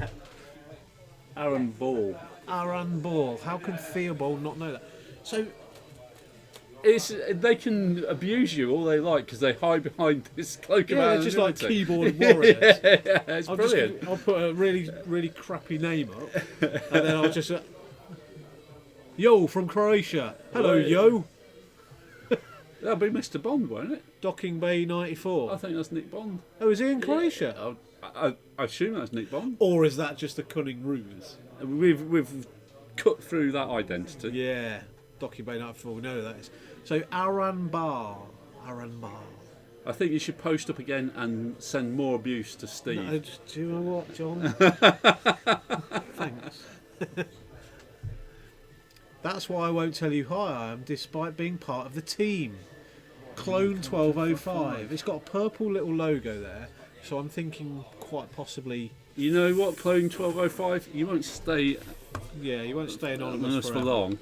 Aaron Ball. Aaron Ball. How can Theobald not know that? So, They can abuse you all they like because they hide behind this cloak of yeah, they're just like anonymity. keyboard warriors. It's brilliant. I'll put a really, really crappy name up, and then I'll just Yo from Croatia. Hello, Right. Yo. That'll be Mr. Bond, won't it? Docking Bay I '94. think that's Nick Bond. Oh, is he in Croatia? I assume that's Nick Bond. Or is that just a cunning ruse? We've cut through that identity. Yeah, Docking Bay '94. We know who that is. So Aaron Bar. I think you should post up again and send more abuse to Steve. No, do you know what, John? Thanks. That's why I won't tell you who I am, despite being part of the team. Clone 1205. It's got a purple little logo there, so I'm thinking quite possibly. You know what, Clone 1205? You won't stay Yeah, you won't stay anonymous anonymous for forever. long.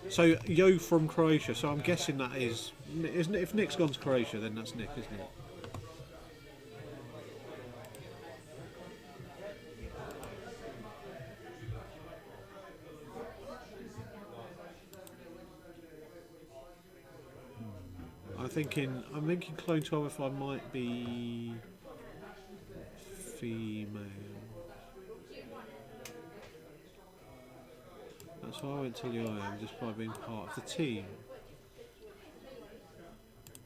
So Yo from Croatia. So I'm guessing that isn't it? If Nick's gone to Croatia, then that's Nick, isn't it? I'm thinking Clone 1205 might be female. That's why I won't tell you I am, just by being part of the team.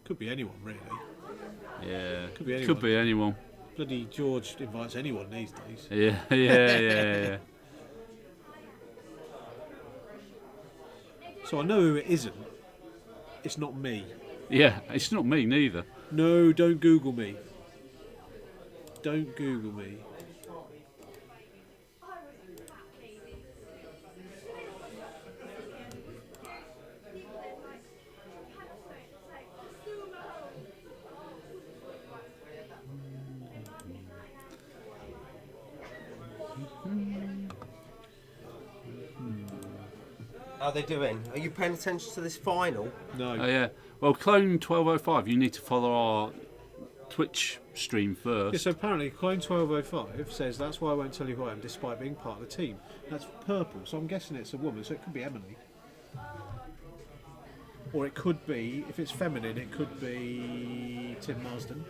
Could be anyone, really. Yeah. Could be anyone. Could be anyone. Bloody George invites anyone these days. Yeah. So I know who it isn't. It's not me. Yeah, it's not me neither. No, don't Google me. Don't Google me. How are they doing? Are you paying attention to this final? No. Oh yeah. Well, Clone 1205, you need to follow our Twitch stream first. Yeah, so apparently Clone 1205 says that's why I won't tell you who I am despite being part of the team. That's purple, so I'm guessing it's a woman, so it could be Emily. Or it could be, if it's feminine, it could be Tim Marsden.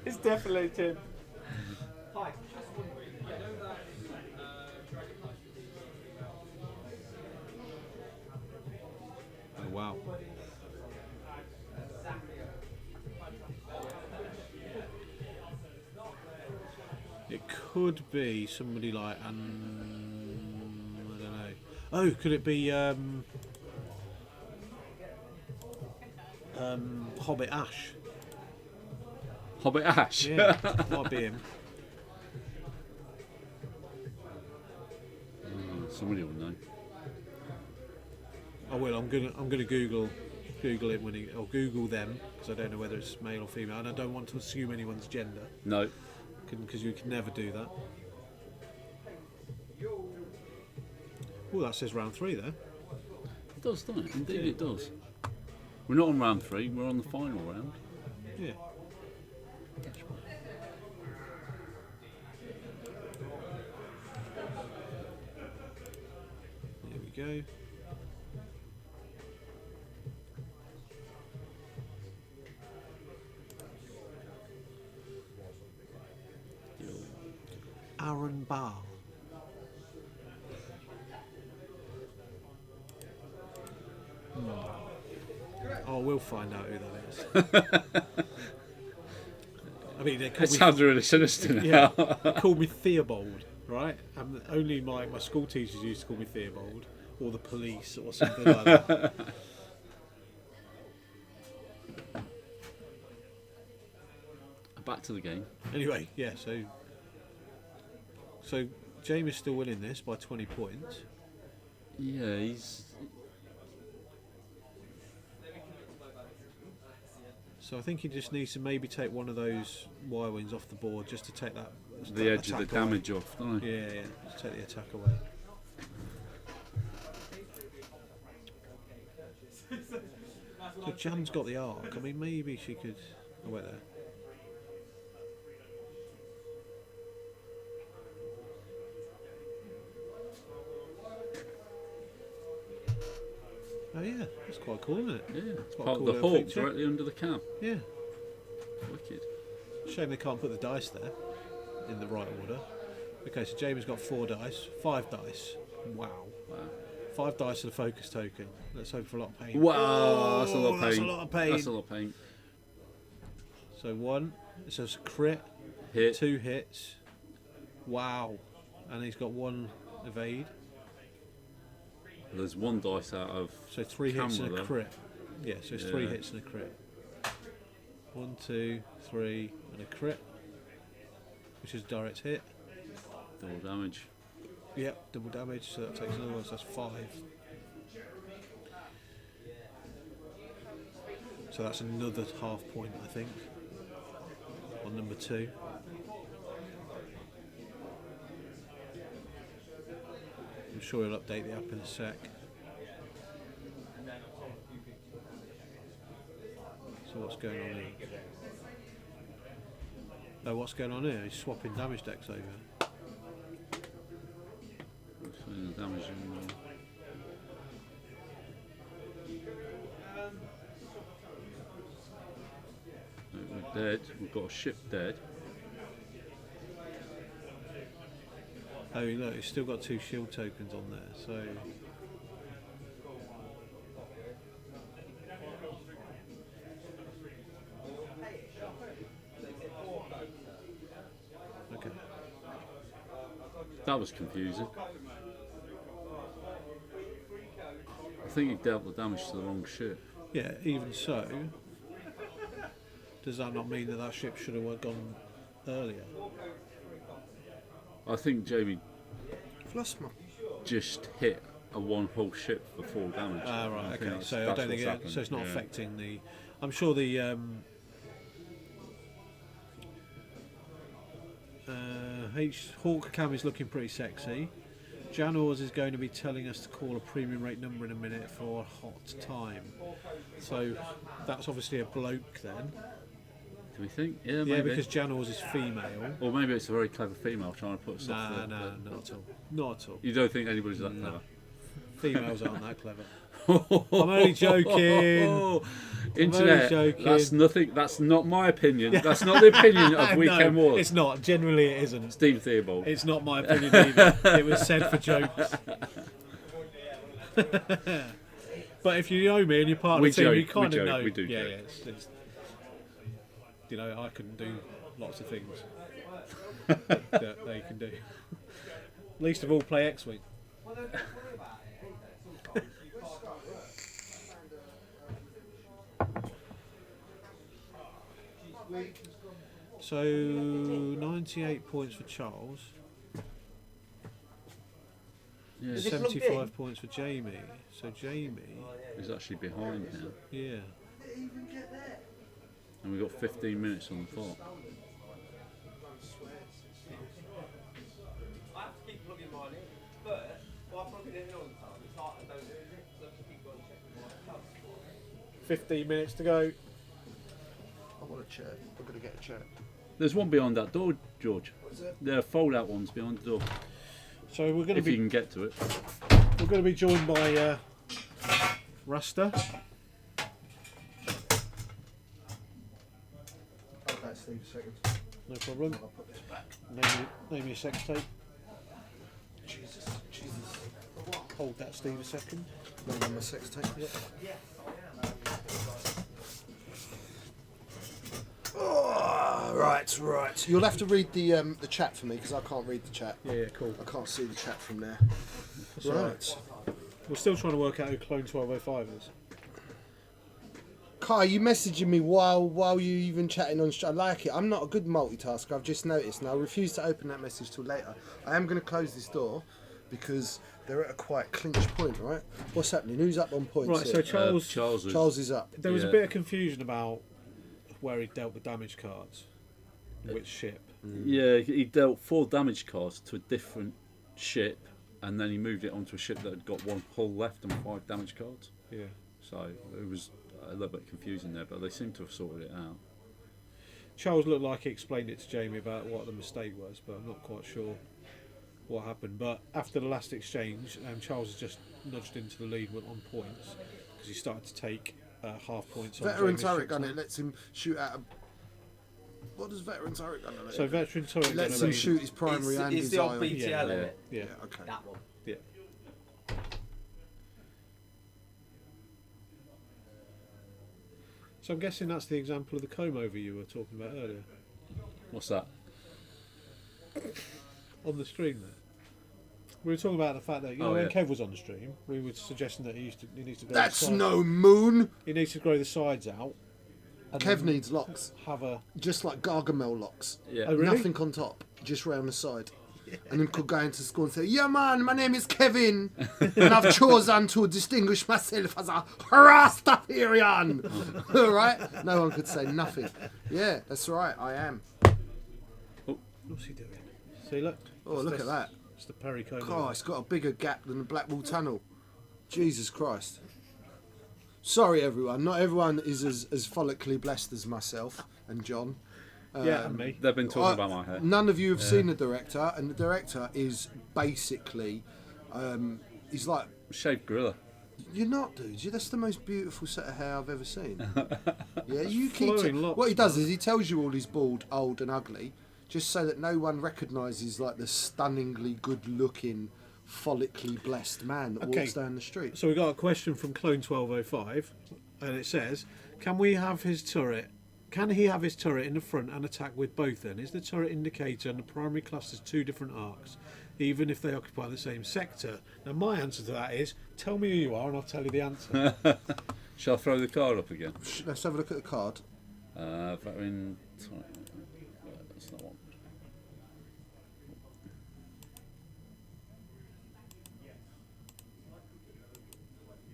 Is Definitely Tim. Oh wow. It could be somebody like I don't know. Oh, could it be Hobbit Ash? Hobbit Ash. Yeah, might be him. Somebody will know. I will. I'm gonna Google him when he, or Google them, because I don't know whether it's male or female, and I don't want to assume anyone's gender. No. Because you can never do that. Oh, that says round 3 there. It does, doesn't it? Indeed, it does. We're not on round 3. We're on the final round. Yeah. There we go. Aaron Barr. Oh, we'll find out who that is. I mean, they It called sounds really sinister now. yeah, they called me Theobald, right? And only my school teachers used to call me Theobald, or the police, or something like that. Back to the game. Anyway, yeah. So Jamie's still winning this by 20 points. Yeah, he's. So I think he just needs to maybe take one of those wire wings off the board just to take that The edge of the attack away. damage off, don't he? Yeah, just take the attack away. So Jan's got the arc. I mean, maybe she could. Oh, wait there. Oh yeah, that's quite cool, isn't it? Yeah, It's quite part a of cool the little hawk feature. directly under the cab. Yeah. Wicked. Shame they can't put the dice there in the right order. Okay, so Jamie's got 4 dice, 5 dice. Wow. Wow. 5 dice and a focus token. Let's hope for a lot of pain. Wow, that's a lot of pain. That's a lot of pain. That's a lot of pain. So 1, it says crit, Hit. 2 hits. Wow. And he's got 1 evade. There's 1 dice out of. So 3 hits and camera a there. crit. Yeah, so it's 3 Yeah. hits and a crit. 1, 2, 3, and a crit, which is direct hit. Double damage. Yep, double damage, so that takes another one, so that's 5. So that's another half point, I think, on number 2. I'm sure he'll update the app in a sec. So what's going on here? Oh, what's going on here? He's swapping damage decks over. So the damage in, we're dead. We've got a ship dead. Oh look, he's still got 2 shield tokens on there, so... Okay. That was confusing. I think he dealt the damage to the wrong ship. Yeah, even so, does that not mean that that ship should have gone earlier? I think Jamie Plasma. just hit a one whole ship for 4 damage. Ah, I right, think okay. that's- So I that's don't think what's happened. so. It's not Yeah. affecting the. I'm sure the Hawk Cam is looking pretty sexy. Jan Ors is going to be telling us to call a premium rate number in a minute for a hot time. So that's obviously a bloke then. Do we think? Yeah, Yeah, maybe. because Jan Ors is female. Or maybe it's a very clever female trying to put stuff Nah, there, nah, but- not at all. Not at all. You don't think anybody's that No. clever? Females aren't that clever. I'm only joking. Internet, joking. that's nothing. That's not my opinion. That's not the opinion of Weekend No, Wars. it's not. Generally, it isn't. Steve Theobald. It's not my opinion either. It was said for jokes. But if you know me and you're part of the team, you kind of know. We do yeah, joke. yeah. It's, you know, I can do lots of things that they can do. Least of all, play X-Wing. So 98 points for Charles. Yeah, 75 points for Jamie. So Jamie, he's actually behind now, yeah. and we've got 15 minutes on the clock. I have to keep plugging mine in, but while plugging it in all the time, it's hard. I don't keep going checking my account. 15 minutes to go. I want a chair. I'm going to get a chair. There's one behind that door, George. What is it? There are fold-out ones behind the door. So we're going to If you be can get to it. we're going to be joined by Rasta. Okay, Steve, a second. No problem. I'll put this back. Name your sex tape. Jesus. Hold that, Steve, a second. No, on my sex tape. Yep. Oh, right. You'll have to read the chat for me because I can't read the chat. Yeah, cool. I can't see the chat from there. That's all right. We're still trying to work out who Clone 1205 is. Kai, you messaging me while you even chatting on. I like it. I'm not a good multitasker. I've just noticed, and I refuse to open that message till later. I am going to close this door because they're at a quite clinch point, right? What's happening? Who's up on points? Right, so here? Charles is up. There was Yeah. a bit of confusion about where he dealt the damage cards. Which ship? Yeah, he dealt 4 damage cards to a different ship, and then he moved it onto a ship that had got 1 hull left and 5 damage cards. Yeah. So it was a little bit confusing there, but they seem to have sorted it out. Charles looked like he explained it to Jamie about what the mistake was, but I'm not quite sure what happened. But after the last exchange, Charles has just nudged into the lead on points because he started to take half points on Veteran Jamie's turret ships gun. now. It lets him shoot out. What does veteran turret gun? So veteran turret It lets gun him shoot his primary and It's his the old ion. BTL, Yeah. isn't it? Yeah. Okay. That one. Yeah. So I'm guessing that's the example of the comb over you were talking about earlier What's that? on the stream there. We were talking about the fact that you know, Oh, when yeah. Kev was on the stream, we were suggesting that he needs to grow That's the sides. no moon. He needs to grow the sides out. And Kev then needs locks, have a just like Gargamel locks. Yeah. Oh, really? Nothing on top, just round the side. And then could go into school and say, "Yeah, man, my name is Kevin, and I've chosen to distinguish myself as a Rastafarian." Right? No one could say nothing. Yeah, that's right. I am. what's he doing? See, look. Oh, look at that. It's the Perry comb. Oh, it's got a bigger gap than the Blackwall Tunnel. Jesus Christ. Sorry, everyone. Not everyone is as follically blessed as myself and John. Yeah, and me. They've been talking about my hair. None of you have seen the director, and the director is basically, he's like, Shaved gorilla. you're not, dude. That's the most beautiful set of hair I've ever seen. Yeah, you keep. Flowing locks, What he does is he tells you all he's bald, old, and ugly, just so that no one recognises like the stunningly good-looking, follically blessed man that Okay. walks down the street. So we got a question from Clone 1205, and it says, "Can we have his turret? Can he have his turret in the front and attack with both? Then is the turret indicator and the primary clusters 2 different arcs, even if they occupy the same sector?" Now my answer to that is, tell me who you are, and I'll tell you the answer. Shall I throw the card up again? Let's have a look at the card. Veteran. That's not one.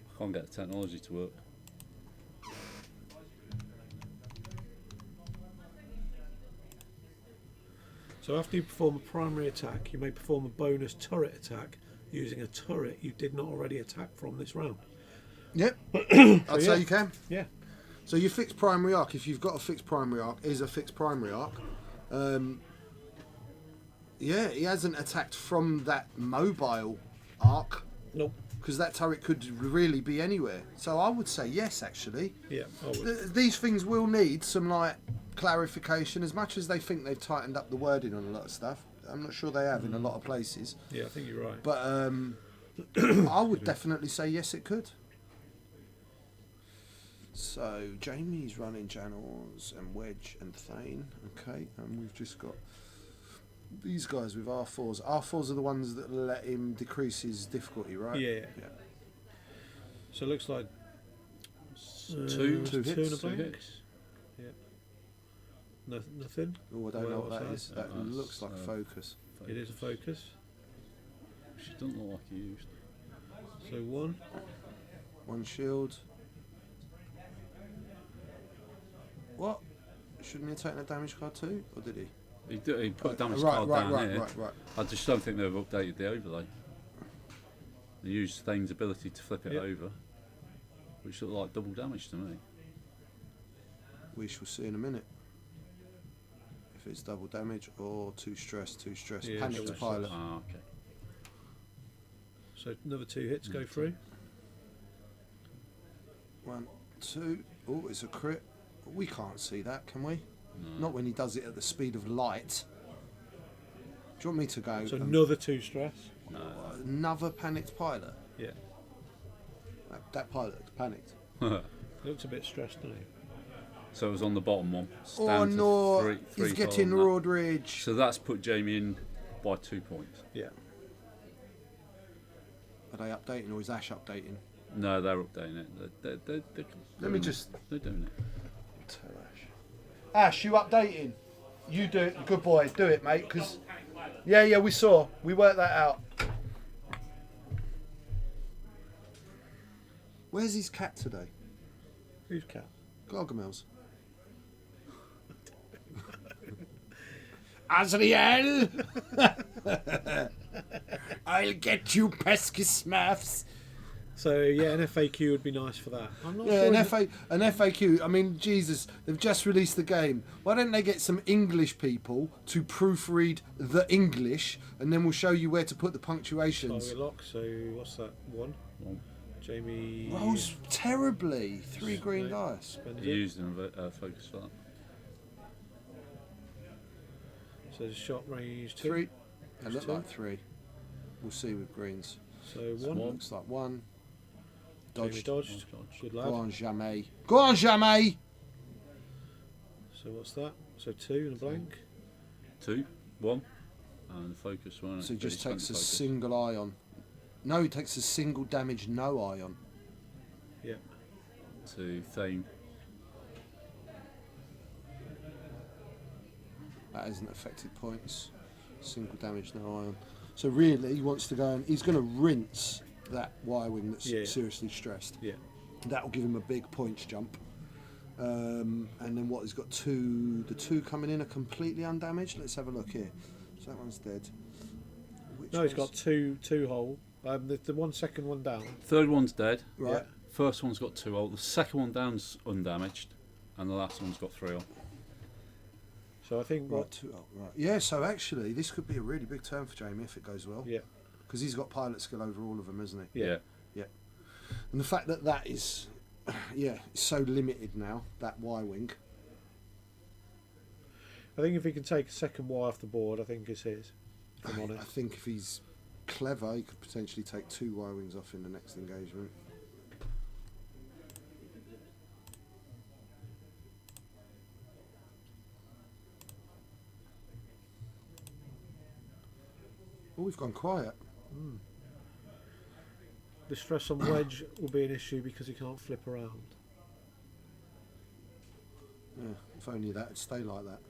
I can't get the technology to work. So after you perform a primary attack, you may perform a bonus turret attack using a turret you did not already attack from this round. Yep. I'd say yeah. you can. Yeah. So your fixed primary arc, if you've got a fixed primary arc, is a fixed primary arc. Yeah, he hasn't attacked from that mobile arc. Nope. because that turret could really be anywhere. So I would say yes, actually. Yeah, I would. These things will need some like clarification. As much as they think they've tightened up the wording on a lot of stuff, I'm not sure they have in a lot of places. Yeah, I think you're right. But I would definitely say yes, it could. So Jamie's running Janos and Wedge and Thane. Okay, and we've just got these guys with R4s. R4s are the ones that let him decrease his difficulty, right? Yeah. So it looks like Two two hits. and a Two blank. hits. Nothing. Oh, I don't know what that What's is. that? That looks like focus. It is a focus. She doesn't look like he used. So one. One shield. What? Shouldn't he have taken a damage card too, or did he? He put a damage right, card right, down right, here. right. I just don't think they've updated the overlay. They used Thane's ability to flip it Yep. over, which looked like double damage to me. We shall see in a minute. If it's double damage or two stress. Yeah, Panicked double pilot. Ah, okay. So another 2 hits go through. 1, 2. Oh, it's a crit. We can't see that, can we? No. Not when he does it at the speed of light. Do you want me to go? So another 2 stress. Another panicked pilot? Yeah. That pilot looked panicked. Looks a bit stressed, doesn't he? So it was on the bottom one. It's Oh down to no, three he's total getting on that. Rodridge. So that's put Jamie in by 2 points. Yeah. Are they updating or is Ash updating? No, they're updating it. They're Let me just They're doing it. tell Ash. Ash, you updating? You do it. Good boy. Do it, mate. Because, yeah, we saw. We worked that out. Where's his cat today? Who's cat? Gargamel's. Azrael! I'll get you, pesky smurfs. So yeah, an FAQ would be nice for that. I'm not Yeah, sure. an FAQ. I mean, Jesus, they've just released the game. Why don't they get some English people to proofread the English, and then we'll show you where to put the punctuations. Target lock. So what's that? One. Jamie Rolls terribly. 3 green dice. spends He it. used a focus for that. So there's shot range 2. 3. They look Two. like 3. We'll see with greens. So one. Looks like 1. Jamie Dodged. dodged. Good lad. Go on, jamais. Go on, jamais. So what's that? So 2 and a blank. 2, 1, and the focus one. So he just takes a single ion. No, he takes a single damage, no ion. Yeah. To Thane. That isn't affected points. Single damage, no ion. So really, he wants to go and he's going to rinse that Y-wing that's Yeah. seriously stressed. Yeah. That will give him a big points jump. And then what? He's got 2. The 2 coming in are completely undamaged. Let's have a look here. So that one's dead. Which No, he's one's- got two hole. The 1 second one down. Third one's dead. right. Yeah. First one's got 2 ult. The second one down's undamaged, and the last one's got 3 ult. So I think Right, what? 2 up, right. Yeah, so actually, this could be a really big turn for Jamie if it goes well. Yeah. Because he's got pilot skill over all of them, isn't he? Yeah. And the fact that that is, yeah, it's so limited now, that Y-wing. I think if he can take a second Y off the board, I think it's his. If I'm I honest. think if he's clever, he could potentially take 2 Y-wings off in the next engagement. Oh, we've gone quiet. The stress on Wedge will be an issue because he can't flip around. Yeah, if only that'd stay like that.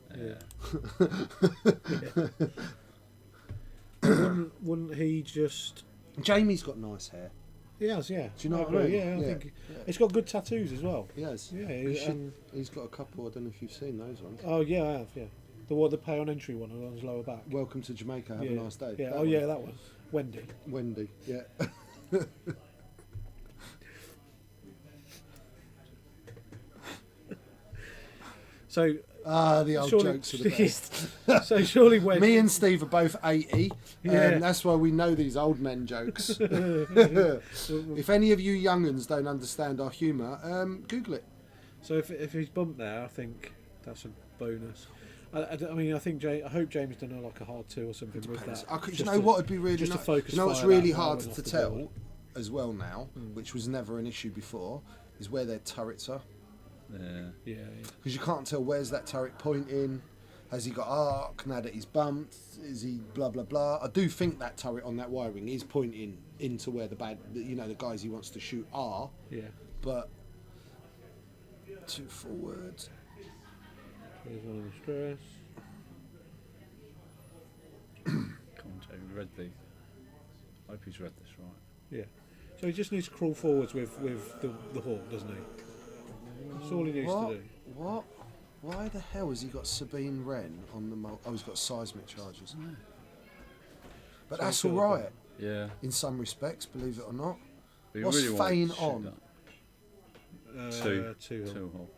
Yeah. wouldn't he just? Jamie's got nice hair. He has, yeah. Do you know I what I agree, mean? Yeah, I Yeah. think he's got good tattoos as well. He has. Yeah, He should- and he's got a couple. I don't know if you've seen those ones. oh yeah, I have. Yeah, the pay on entry one on his lower back. Welcome to Jamaica. Have yeah. a nice day. Yeah. That Oh one. yeah, that one. Wendy. Wendy. Yeah. So Ah, the old jokes of the best. So surely when Me and Steve are both 80, Yeah. and that's why we know these old men jokes. If any of you younguns don't understand our humour, Google it. So if he's bumped there, I think that's a bonus. I mean, I hope James done like a hard 2 or something with that. You know what would be really just to nice? focus You know what's fire really that hard Warwing off to the tell board. as well now, which was never an issue before, is where their turrets are. Yeah. Because you can't tell where's that turret pointing. Has he got arc now that he's bumped? Is he blah blah blah? I do think that turret on that wiring is pointing into where the guys he wants to shoot are. Yeah. But 2 forwards. There's one in stress. Come on, Jamie, read the. I hope he's read this right. Yeah. So he just needs to crawl forwards with the hawk, doesn't he? That's all he needs to do. What? Why the hell has he got Sabine Wren on the he's got seismic charges. But So that's he's got alright Yeah. in some respects, believe it or not. But you What's really want Fane to shoot on? that. Two. Two hole.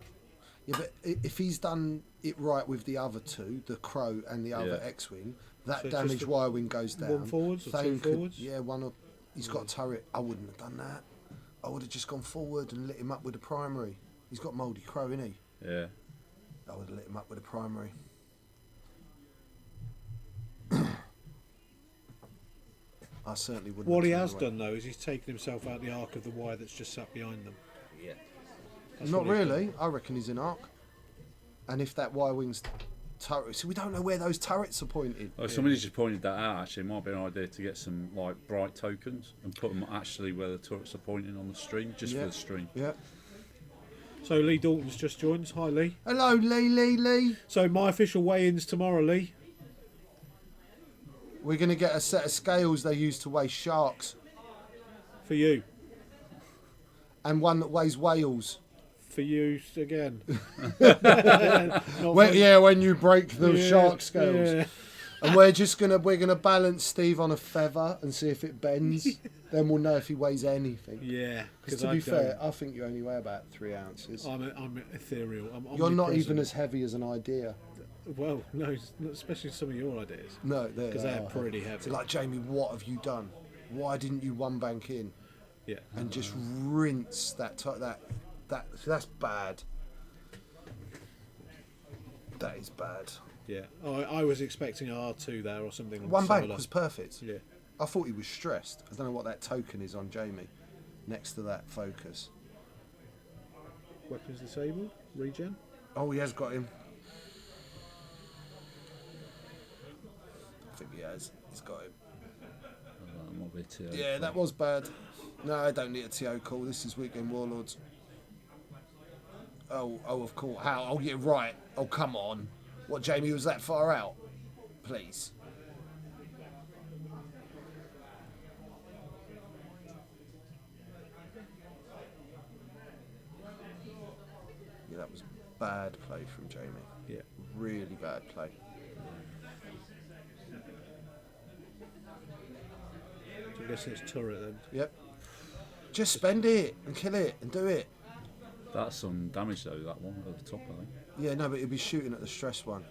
Yeah, but if he's done it right with the other 2, the Crow and the other Yeah. X-Wing, that So damage just Y-Wing goes down. one forwards or Thane two forwards? Yeah, one or... He's got a turret. I wouldn't have done that. I would have just gone forward and lit him up with a primary. He's got Mouldy Crow, innit? Yeah. I would have lit him up with a primary. I certainly wouldn't. What have he turned has away. done though is he's taken himself out the arc of the Y that's just sat behind them. Yeah. That's Not what he's really. I reckon he's in arc. And if that Y-wing's turret, so we don't know where those turrets are pointed. Oh, somebody just pointed that out. Actually, it might be an idea to get some like bright tokens and put them actually where the turrets are pointing on the stream, just for the stream. Yeah. So Lee Dalton's just joined us. Hi Lee. Hello, Lee. So my official weigh-ins tomorrow, Lee. We're going to get a set of scales they use to weigh sharks, For you. and one that weighs whales. For you again. When you break the shark scales. Yeah. And we're gonna balance Steve on a feather and see if it bends. Then we'll know if he weighs anything. Yeah. Because to be fair, I think you only weigh about 3 ounces. I'm ethereal. You're not omnipresent. even as heavy as an idea. Well, no, not especially some of your ideas. No, Because they're pretty heavy. So like, Jamie, what have you done? Why didn't you one bank in Yeah. and just rinse that? That's bad. That is bad. Yeah. Oh, I was expecting an R2 there or something. One bank similar. was perfect. Yeah. I thought he was stressed. I don't know what that token is on Jamie, next to that focus. Weapons disabled. Regen. Oh, he has got him. I think he has. He's got him. Might be a TO. Yeah, that was bad. No, I don't need a TO call. This is Weekend Warlords. Oh, of course. How? Oh, yeah, right. Oh, come on. What, Jamie was that far out? Please. Yeah, that was bad play from Jamie. Yeah. Really bad play. So I'm guessing it's turret then. Yep. Just spend it and kill it and do it. That's some damage though. That one at the top, I think. Yeah, no, but he'll be shooting at the stress one.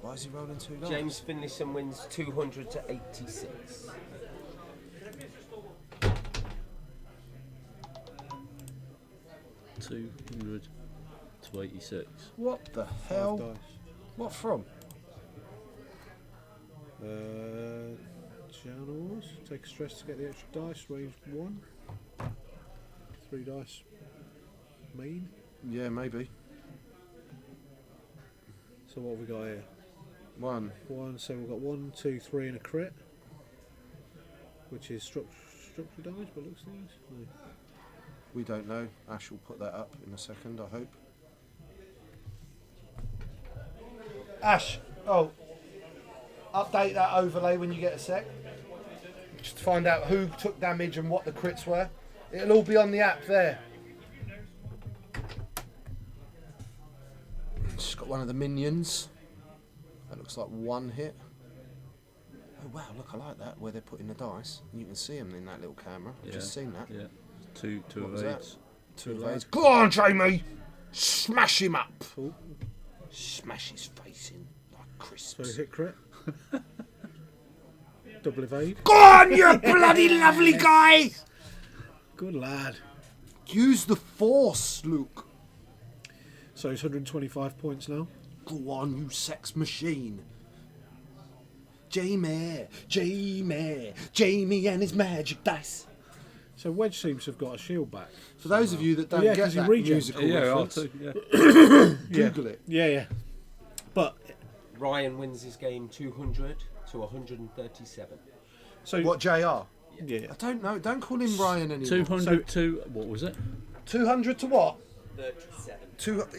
Why is he rolling 2 dice? James Finlayson wins 200 to 86. $200 to 86. What the 5 hell? dice. What from? Channels. Take a stress to get the extra dice. Range 1. 3 dice. Main. Yeah, maybe. So what have we got here? 1. So we've got 1, 2, 3 and a crit. Which is structure damage, but looks nice. No. We don't know. Ash will put that up in a second, I hope. Ash! Oh. Update that overlay when you get a sec. Just to find out who took damage and what the crits were. It'll all be on the app there. Just got one of the minions. That looks like 1 hit. Oh wow, look, I like that, where they're putting the dice. You can see them in that little camera. I've just seen that. Yeah. Two What of was that? eights. 2 of 8. Go on, Jamie! Smash him up. Smash his face in like So crisps. hit crit. Double evade. Go on, you bloody lovely guy. Good lad. Use the force, Luke. So it's 125 points now. Go on, you sex machine. Jamie and his magic dice. So Wedge seems to have got a shield back. For those of you that don't Yeah, get 'cause he that regens. musical Yeah, reference, Google it. Yeah. But Ryan wins his game 200 to 137. so What, JR? yeah. I don't know. Don't call him Ryan anymore. 200 to what was it? 200 to what? 37.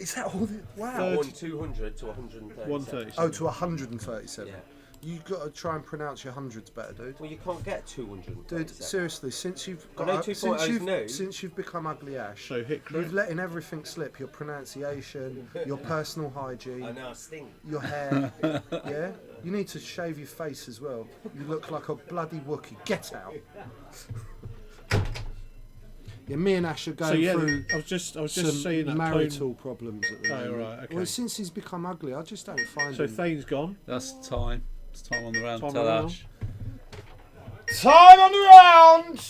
Is that all? Wow. I won 200 to 137. 130. Oh, to 137. Yeah. You've got to try and pronounce your hundreds better, dude. Well, you can't get 200. Dude, seriously, since you've I know got 2.0 is new. since you've become ugly Ash, So hit crit. you've letting everything slip. Your pronunciation, your personal hygiene, I know, I stink. your hair. Yeah, you need to shave your face as well. You look like a bloody Wookiee. Get out. Yeah, me and Ash are So going yeah, through I was just some saying that marital problems at the Oh, moment. right, okay. Well, since he's become ugly, I just don't find So him. Thane's gone. That's time. It's time on the round. Time Tell on the Ash. Time on the round.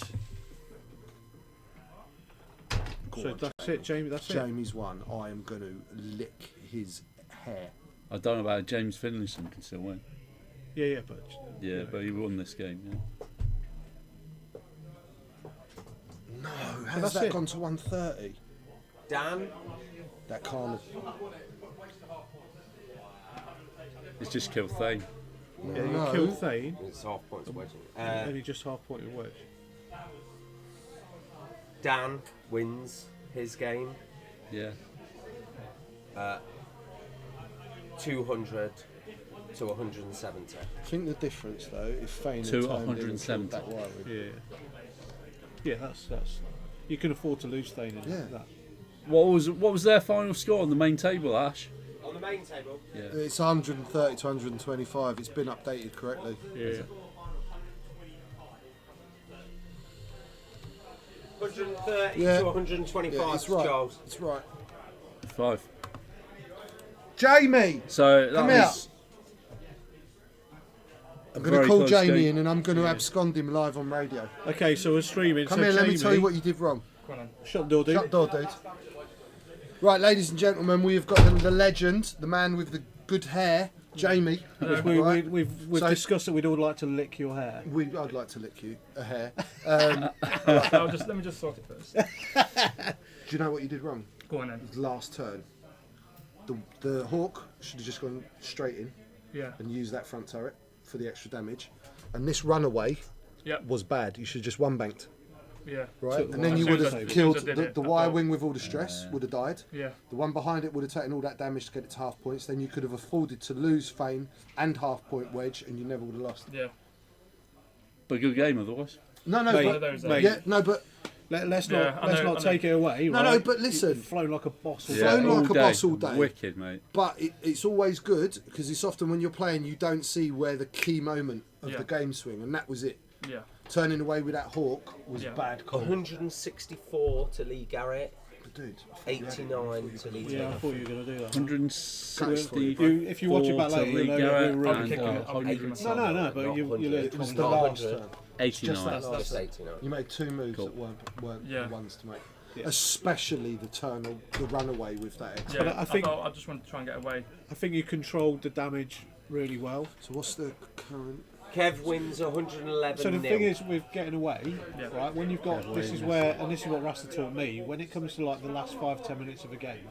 So that's it, Jamie. That's it. Jamie's won. I am going to lick his hair. I don't know about James Finlayson can still win. Yeah, but Yeah, but he won this game. Yeah. No, how's that's that it. gone to 130? Dan, That can't. It's just killed Thane. yeah, you No. killed Thane, it's half points wedging. and he just half pointed Wedge. Dan wins his game Yeah. 200 to 170. I think the difference though, if Fane To had turned in and 170. killed that Warwick. Yeah, that's. You can afford to lose Thane in Yeah. that. What was their final score on the main table, Ash? On the main table, Yeah. It's 130 to 125. It's been updated correctly. Yeah. 130 Yeah. to 125. Yeah, it's right. Charles. It's right. 5. Jamie, So that come was. here. I'm going to very call close Jamie game. in and I'm going to abscond him live on radio. Okay, so we're streaming. Come so here, let me Jamie, tell you what you did wrong. Shut the door, dude. Shut the door, dude. Right, ladies and gentlemen, we have got the legend, the man with the good hair, Jamie. Right? We've So- discussed that we'd all like to lick your hair. I'd like to lick you a hair. Let me just sort it first. Do you know what you did wrong? Go on then. Last turn, the hawk should have just gone straight in Yeah. and used that front turret for the extra damage, and this runaway Yep. was bad. You should have just one banked, Yeah. right? So and then you as would soon as have I- killed as soon as I did the it, I wire thought- wing with all the stress would have died. Yeah. The one behind it would have taken all that damage to get it to half points. Then you could have afforded to lose Fane and half point Wedge, and you never would have lost. Yeah. But good game otherwise. No, Mate, but, Those mate, yeah, no, but let's Yeah, not I let's know, not I know. take it away. No, right? no, but listen. You've flown like a boss. all Flown day. like a boss all day. Wicked, mate. But it's always good because it's often when you're playing you don't see where the key moment of Yeah. the game swing, and that was it. Yeah. Turning away with that hawk was Yeah. bad call. 164 to Lee Garrett, But dude, 89 to Lee Yeah, I Taylor. thought you were going to do that. 164 if you watch it back later, to Lee you'll know Garrett that we're and kicking it. I'll be kicking 100 myself. No, but Not you 100. learned it was from the that. last 100. turn. 89. Just 89. You made two moves Cool. that weren't Yeah. the ones to make. Yeah. Especially the runaway with that extra. Yeah. But I think- I just wanted to try and get away. I think you controlled the damage really well. So what's the current? Kev wins 111 So the nil. thing is, with getting away, Yeah. right? When you've got this is what Rasta taught me. When it comes to like the last 5-10 minutes of a game,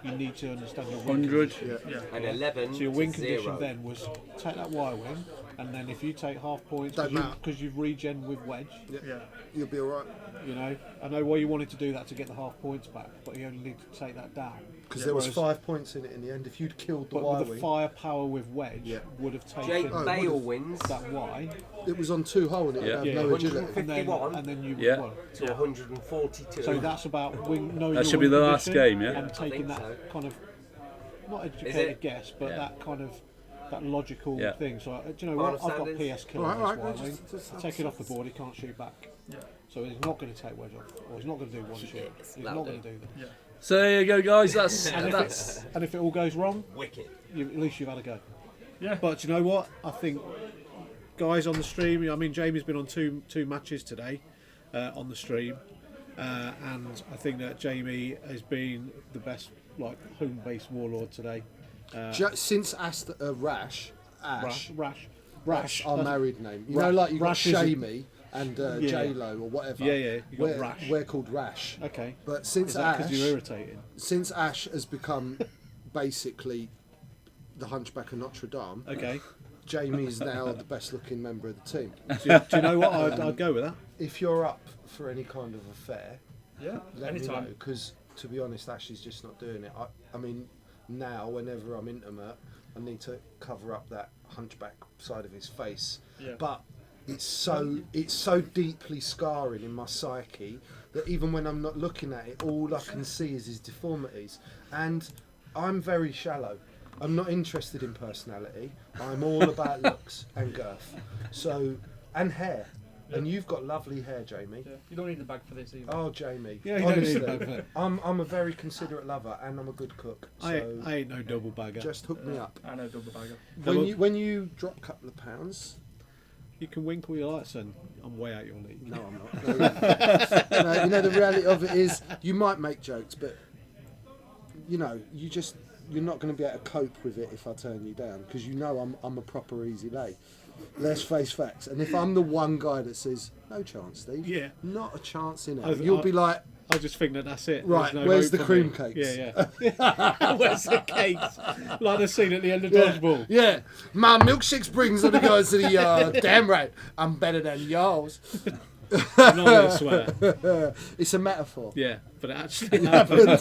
you need to understand your win 100. condition. Yeah. and 11 So your to win 0. condition then was take that wire wing, and then if you take half points Don't matter. because you've regen with Wedge, Yeah. You'll be alright. you know. I know why you wanted to do that to get the half points back, but you only need to take that down. Because there was Whereas- 5 points in it in the end. If you'd killed the But wire with the wing, firepower with Wedge, Yeah. would have Jake taken Oh, Bale would've- wins that Y, it was on 2 hole and it would Yeah. have Yeah. no agility. 151. and then you Yeah. won. to 142. So that's about knowing That your should be win the last condition game, yeah? and taking think that so. kind of not Is educated it? guess, but Yeah. that kind of that logical Yeah. thing. So do you know Final what? I've got standings? PS kill Right, on right, this right, wing. just Take it off the board. He can't shoot back. Yeah. So he's not going to take Wedge off, or he's not going to do one shoot. Yes, He's that'll not going to do. do that. Yeah. So there you go, guys. And if it all goes wrong, Wicked. at least you've had a go. Yeah. But you know what? I think guys on the stream. I mean, Jamie's been on two matches today on the stream, and I think that Jamie has been the best home-based warlord today. Since Rash, Rash. our married name. You know, like you got Rash is Shamey and J-Lo or whatever. Yeah, you got Rash. We're called Rash. Okay. But since Is that because Ash, you're irritating? since Ash has become basically the Hunchback of Notre Dame, Okay. Jamie is now the best-looking member of the team. Do you know what? I'd go with that. If you're up for any kind of affair, Yeah. let me know, Anytime. because to be honest, Ashley's just not doing it. I mean, now whenever I'm intimate, I need to cover up that hunchback side of his face. Yeah. But it's so deeply scarring in my psyche that even when I'm not looking at it, all I can see is his deformities. And I'm very shallow. I'm not interested in personality. I'm all about looks and girth. So, and hair. And you've got lovely hair, Jamie. Yeah. You don't need the bag for this either. Oh, Jamie. Yeah, you don't need Honestly, the bag for it. I'm a very considerate lover and I'm a good cook. So I ain't no double bagger. just hook me up. I know double bagger. When you drop a couple of pounds, You can wink all you like, son. I'm way out your league. no, I'm not. No, you know, the reality of it is, you might make jokes, but you know, you're not going to be able to cope with it if I turn you down, because you know I'm a proper easy lay. Let's face facts. And if I'm the one guy that says no chance, Steve, Yeah. not a chance in I- it, you'll be like, I just think that's it. right, There's no where's hope the for cream me. cakes? Yeah. Where's the cakes? Like the scene at the end of Dodgeball. Yeah, my milkshakes brings all the guys to the yard. Damn right, I'm better than yours. I'm not going to swear. It's a metaphor. Yeah, but it actually happened.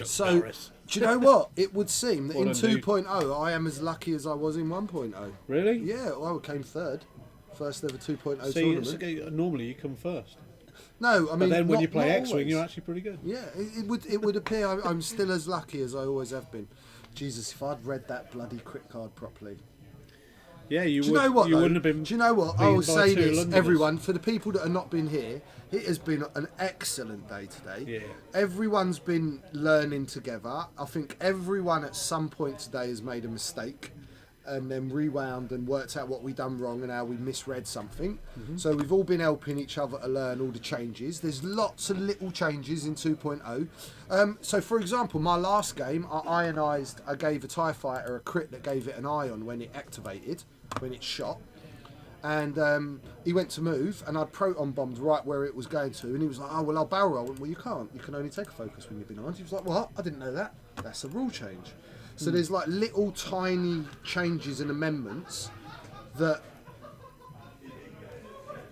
So, Norris. do you know what? It would seem that Well in done, dude. 2.0, I am as lucky as I was in 1.0. Really? Yeah, well, I came third. First ever 2.0 See, tournament. it's okay, normally you come first. No, I mean, But then when not- you play not X-Wing, always. you're actually pretty good. Yeah, it would appear I'm still as lucky as I always have been. Jesus, if I'd read that bloody crit card properly. Yeah, you Do you would. know what? You though? wouldn't have been. Do you know what? I beaten will by say two this, Londoners. everyone, for the people that have not been here, it has been an excellent day today. Yeah. Everyone's been learning together. I think everyone at some point today has made a mistake and then rewound and worked out what we done wrong and how we misread something. So we've all been helping each other to learn all the changes. There's lots of little changes in 2.0. So for example, my last game, I gave a TIE fighter a crit that gave it an ion when it activated, when it shot. And he went to move, and I'd proton bombed right where it was going to, and he was like, "Oh well, I'll barrel roll." Well, you can't. You can only take a focus when you're behind. He was like, "What? I didn't know that. That's a rule change." So there's like little tiny changes and amendments that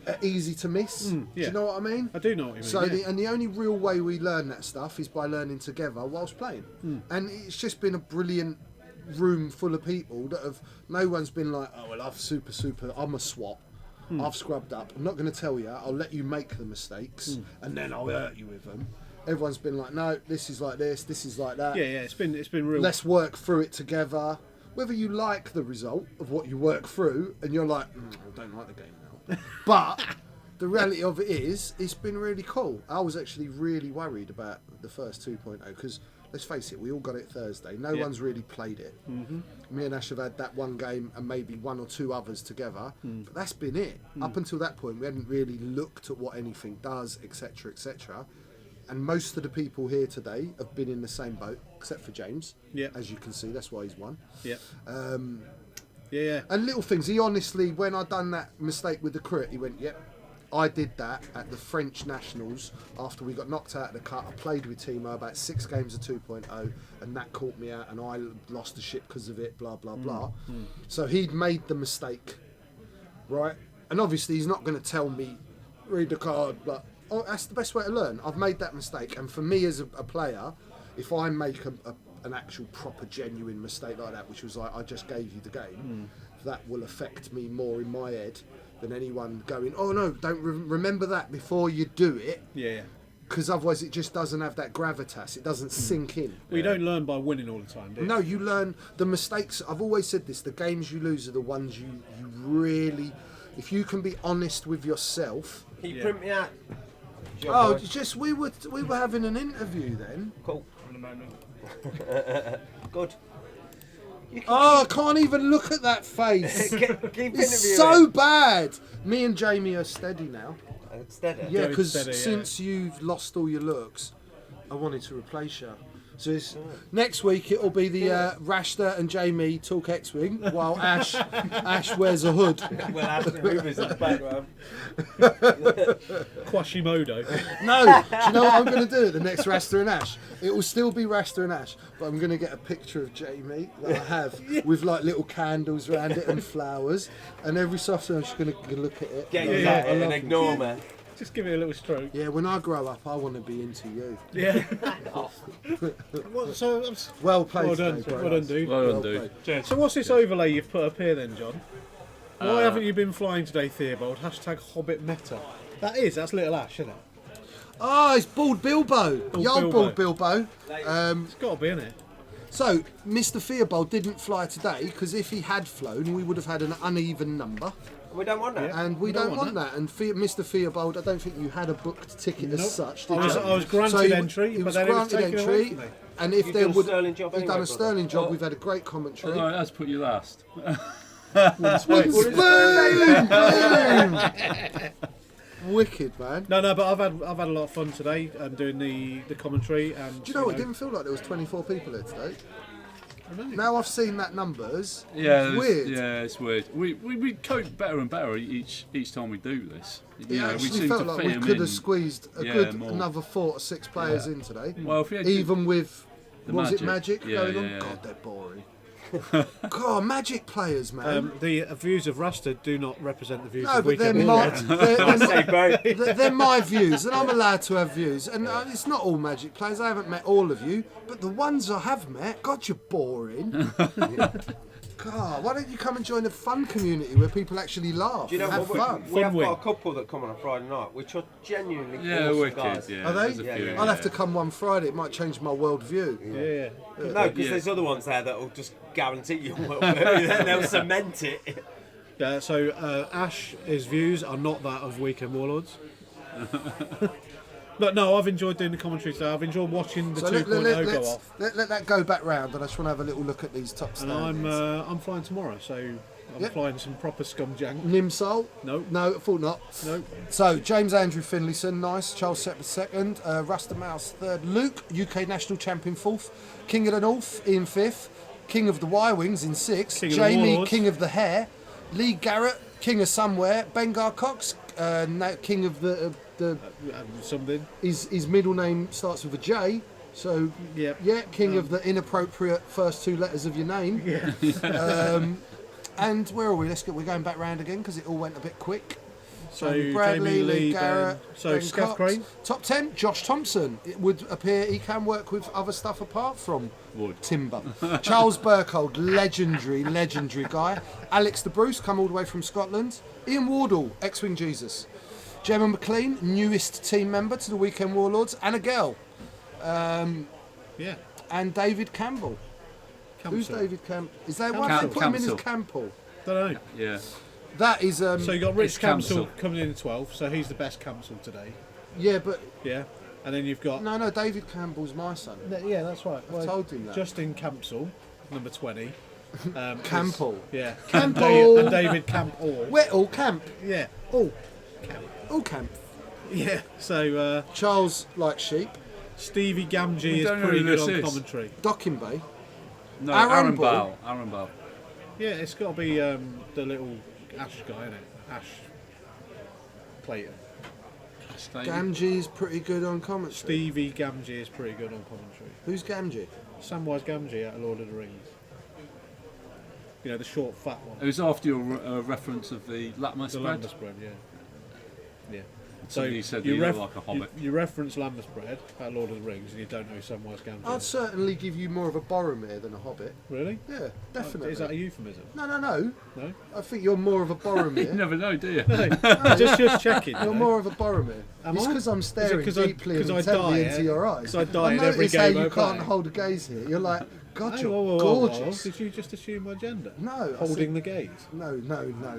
are easy to miss. Do yeah. you know what I mean? I do know what you mean. So yeah. the only real way we learn that stuff is by learning together whilst playing. And it's just been a brilliant room full of people that have, no one's been like, "Oh well, I've super, I'm a swap. I've scrubbed up. I'm not going to tell you. I'll let you make the mistakes and then I'll hurt you with them." Everyone's been like, "No, this is like this is like that. yeah, it's been real. Let's work through it together." Whether you like the result of what you work through and you're like, "I don't like the game now." But the reality of it is, it's been really cool. I was actually really worried about the first 2.0 because, let's face it, we all got it Thursday. No one's really played it. Me and Ash have had that one game and maybe one or two others together, but that's been it. Up until that point, we hadn't really looked at what anything does, etc., etc. And most of the people here today have been in the same boat, except for James. Yeah. As you can see, that's why he's won. Yeah. Yeah. And little things. He honestly, when I done that mistake with the crit, he went, "Yep, I did that at the French Nationals after we got knocked out of the cut. I played with Timo about 6 games of 2.0 and that caught me out and I lost the ship because of it, blah, blah, blah." So he'd made the mistake, right? And obviously he's not going to tell me, "Read the card," but oh, that's the best way to learn. I've made that mistake. And for me as a player, if I make an actual proper genuine mistake like that, which was like, "I just gave you the game," that will affect me more in my head than anyone going, "Oh no, don't remember that before you do it," Yeah. because otherwise it just doesn't have that gravitas. It doesn't sink in. We don't learn by winning all the time, do you? No, you learn the mistakes. I've always said this: the games you lose are the ones you really. If you can be honest with yourself, Can you print me out Oh, just we were having an interview then. Cool. In a moment. Good. Oh, I can't even look at that face. Keep interviewing. It's so bad. Me and Jamie are steady now. Steady. Yeah, Going because steady, yeah. since you've lost all your looks, I wanted to replace you. So next week it'll be the Rashta and Jamie talk X-Wing while Ash wears a hood. Well, Ashley Hoover's in the background. Quasimodo. No, do you know what I'm going to do at the next Rasta and Ash? It will still be Rasta and Ash, but I'm going to get a picture of Jamie that I have with like little candles around it and flowers, and every so often I'm just going to look at it. Get Like, you yeah, that I love and it. ignore me. Just give it a little stroke. Yeah, when I grow up, I want to be into you. Yeah. So Well played. well done, today, bro. well done, dude. Well done, dude. played. So what's this overlay you've put up here then, John? Why haven't you been flying today, Theobald? Hashtag Hobbit Meta. That's Little Ash, isn't it? Oh, it's Bald Bilbo. Bald Bilbo. It's got to be, isn't it? So, Mr. Theobald didn't fly today because if he had flown, we would have had an uneven number. We don't want that. And we don't want that. And Mr. Theobald, I don't think you had a booked ticket as Nope. such, did I was, you? I was granted So he entry, was but then it was granted taken away entry. from me. And if You've there done a would, sterling job he's anyway, done a brother. sterling job. We've had a great commentary. Although it has put you last. Wicked, man. No, but I've had a lot of fun today and doing the commentary. And Do you know what? It didn't feel like there was 24 people here today. Now I've seen that numbers. Yeah, it's weird. Yeah, it's weird. We cope better and better each time we do this. It we actually seem felt to like fit we 'em could in. have squeezed more. another 4 or 6 players in today. Well, if we had Even with the was it Magic. Magic Yeah, going on? yeah. God, they're boring. God, Magic players, man. the views of Rasta do not represent the views No, of but they're Weekend my, Warlords. Say, bro. they're my views, and I'm allowed to have views. And it's not all Magic players. I haven't met all of you, but the ones I have met, God, you're boring. God, why don't you come and join a fun community where people actually laugh Do you know and have what? fun? We have Fun got a couple that come on a Friday night, which are genuinely Yeah, awesome wicked. guys. Yeah, Are they? there's a few, Yeah, I'll have yeah. to come one Friday. It might change my worldview. Yeah. No, because Yeah. there's other ones there that will just guarantee you and they'll cement it. So Ash's views are not that of Weekend Warlords. But no, I've enjoyed doing the commentary today. I've enjoyed watching the So 2.0 go off. let that go back round, and I just want to have a little look at these top And standings. I'm flying tomorrow, so I'm Yep. flying some proper scumjang. Nimsol? No. No, I thought not. No. So, James Andrew Finlayson, nice. Charles Seppert second. Rasta Mouse third. Luke, UK National Champion fourth. King of the North, Ian fifth. King of the Y-Wings in sixth. King of the Jamie, Warlords. King of the Hair. Lee Garrett, King of Somewhere. Bengar Cox, King of the... Something. his middle name starts with a J. So, Yep. yeah, King of the inappropriate first 2 letters of your name. Yeah. And where are we? We're going back round again because it all went a bit quick. So Bradley, Jamie, Lee Lee, Garrett, Ben. So Ben Steph Cox. Crane. Top 10, Josh Thompson. It would appear he can work with other stuff apart from Would. timber. Charles Burkhold, legendary guy. Alex the Bruce, come all the way from Scotland. Ian Wardle, X-Wing Jesus. Gemma McLean, newest team member to the Weekend Warlords. Anna Gell. Yeah. And David Campbell. Who's Campbell. David Campbell? Is that why they put him in as Campbell? Don't know. Yeah. That is So you got Rich It's Campbell Campbell. coming in at 12, so he's the best Campbell today. yeah, but Yeah. And then you've got. no, David Campbell's my son. Yeah, that's right. I told him that. Justin Campbell, number 20. Campbell. Yeah. Campbell. And David Campbell. We're all camp. Yeah. Oh. All camp. Yeah. So Charles likes sheep. Stevie Gamgee We is don't know pretty who good this on is. commentary. Docking Bay. No, Aaron Aaron Ball. Ball. Aaron Ball. Yeah, it's got to be the little Ash guy, isn't it? Ash Clayton. Gamgee's pretty good on commentary. Stevie Gamgee is pretty good on commentary. Who's Gamgee? Samwise Gamgee out of Lord of the Rings. You know, the short, fat It one. was after your reference of the Latmus The bread. Lambeth bread, yeah. Yeah. So you said you look like a hobbit. You reference Lambeth bread at Lord of the Rings and you don't know who Samwise Gamgee I'd is. certainly give you more of a Boromir than a Hobbit. Really? Yeah, definitely. Is that a euphemism? No. No? I think you're more of a You Boromir. never know, do you? just checking. You're more of a Boromir. Am It's I? because I'm Is it staring 'cause I- deeply and 'cause I intently die, into yeah? your eyes. 'Cause I die I in every notice how game you I can't play. hold a gaze here. You're like, God, Hey, you're whoa. gorgeous. Did you just assume my gender? No, Holding the gaze. No,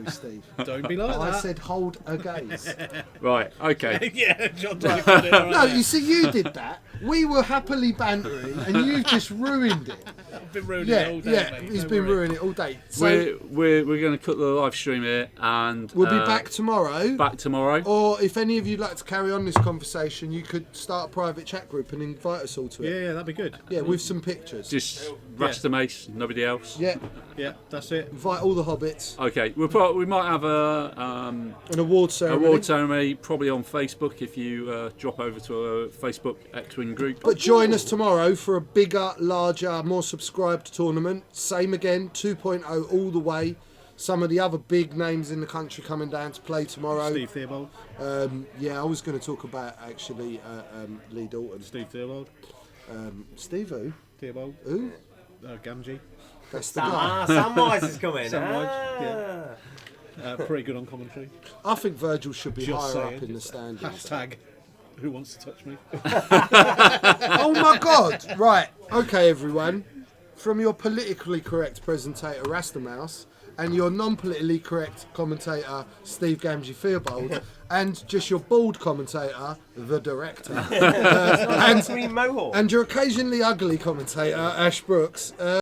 Steve. Don't be like I that. said hold a gaze. Right. Okay. Yeah, John, you got it right No, there. you see, you did that. We were happily bantering, and you've just ruined it. I've been ruining it all day, mate. He's Don't been worry. ruining it all day. So We're going to cut the live stream here, and we'll be back tomorrow. Back tomorrow. Or if any of you'd like to carry on this conversation, you could start a private chat group and invite us all to it. Yeah, that'd be good. Yeah, with some pictures. Just Rasta Mace, nobody else. Yeah, Yeah, that's it. invite all the hobbits. Okay, we might have An award ceremony. award ceremony probably on Facebook if you drop over to a Facebook X-Wing group. But join us tomorrow for a bigger, larger, more subscribed tournament. Same again, 2.0 all the way. Some of the other big names in the country coming down to play tomorrow. Steve Theobald. Yeah, I was going to talk about actually Lee Dalton. Steve Theobald. Steve who? Theobald. Who? Gamgee. That's the guy. Samwise is coming. Samwise, yeah. Pretty good on commentary. I think Virgil should be Just higher saying. up in the standings. Hashtag. Who wants to touch me? Oh my God! Right, okay, everyone. From your politically correct presentator Rastamouse and your non-politically correct commentator Steve Gamgee Theobald and just your bald commentator, the director, Green mohawk. and your occasionally ugly commentator Ash Brooks.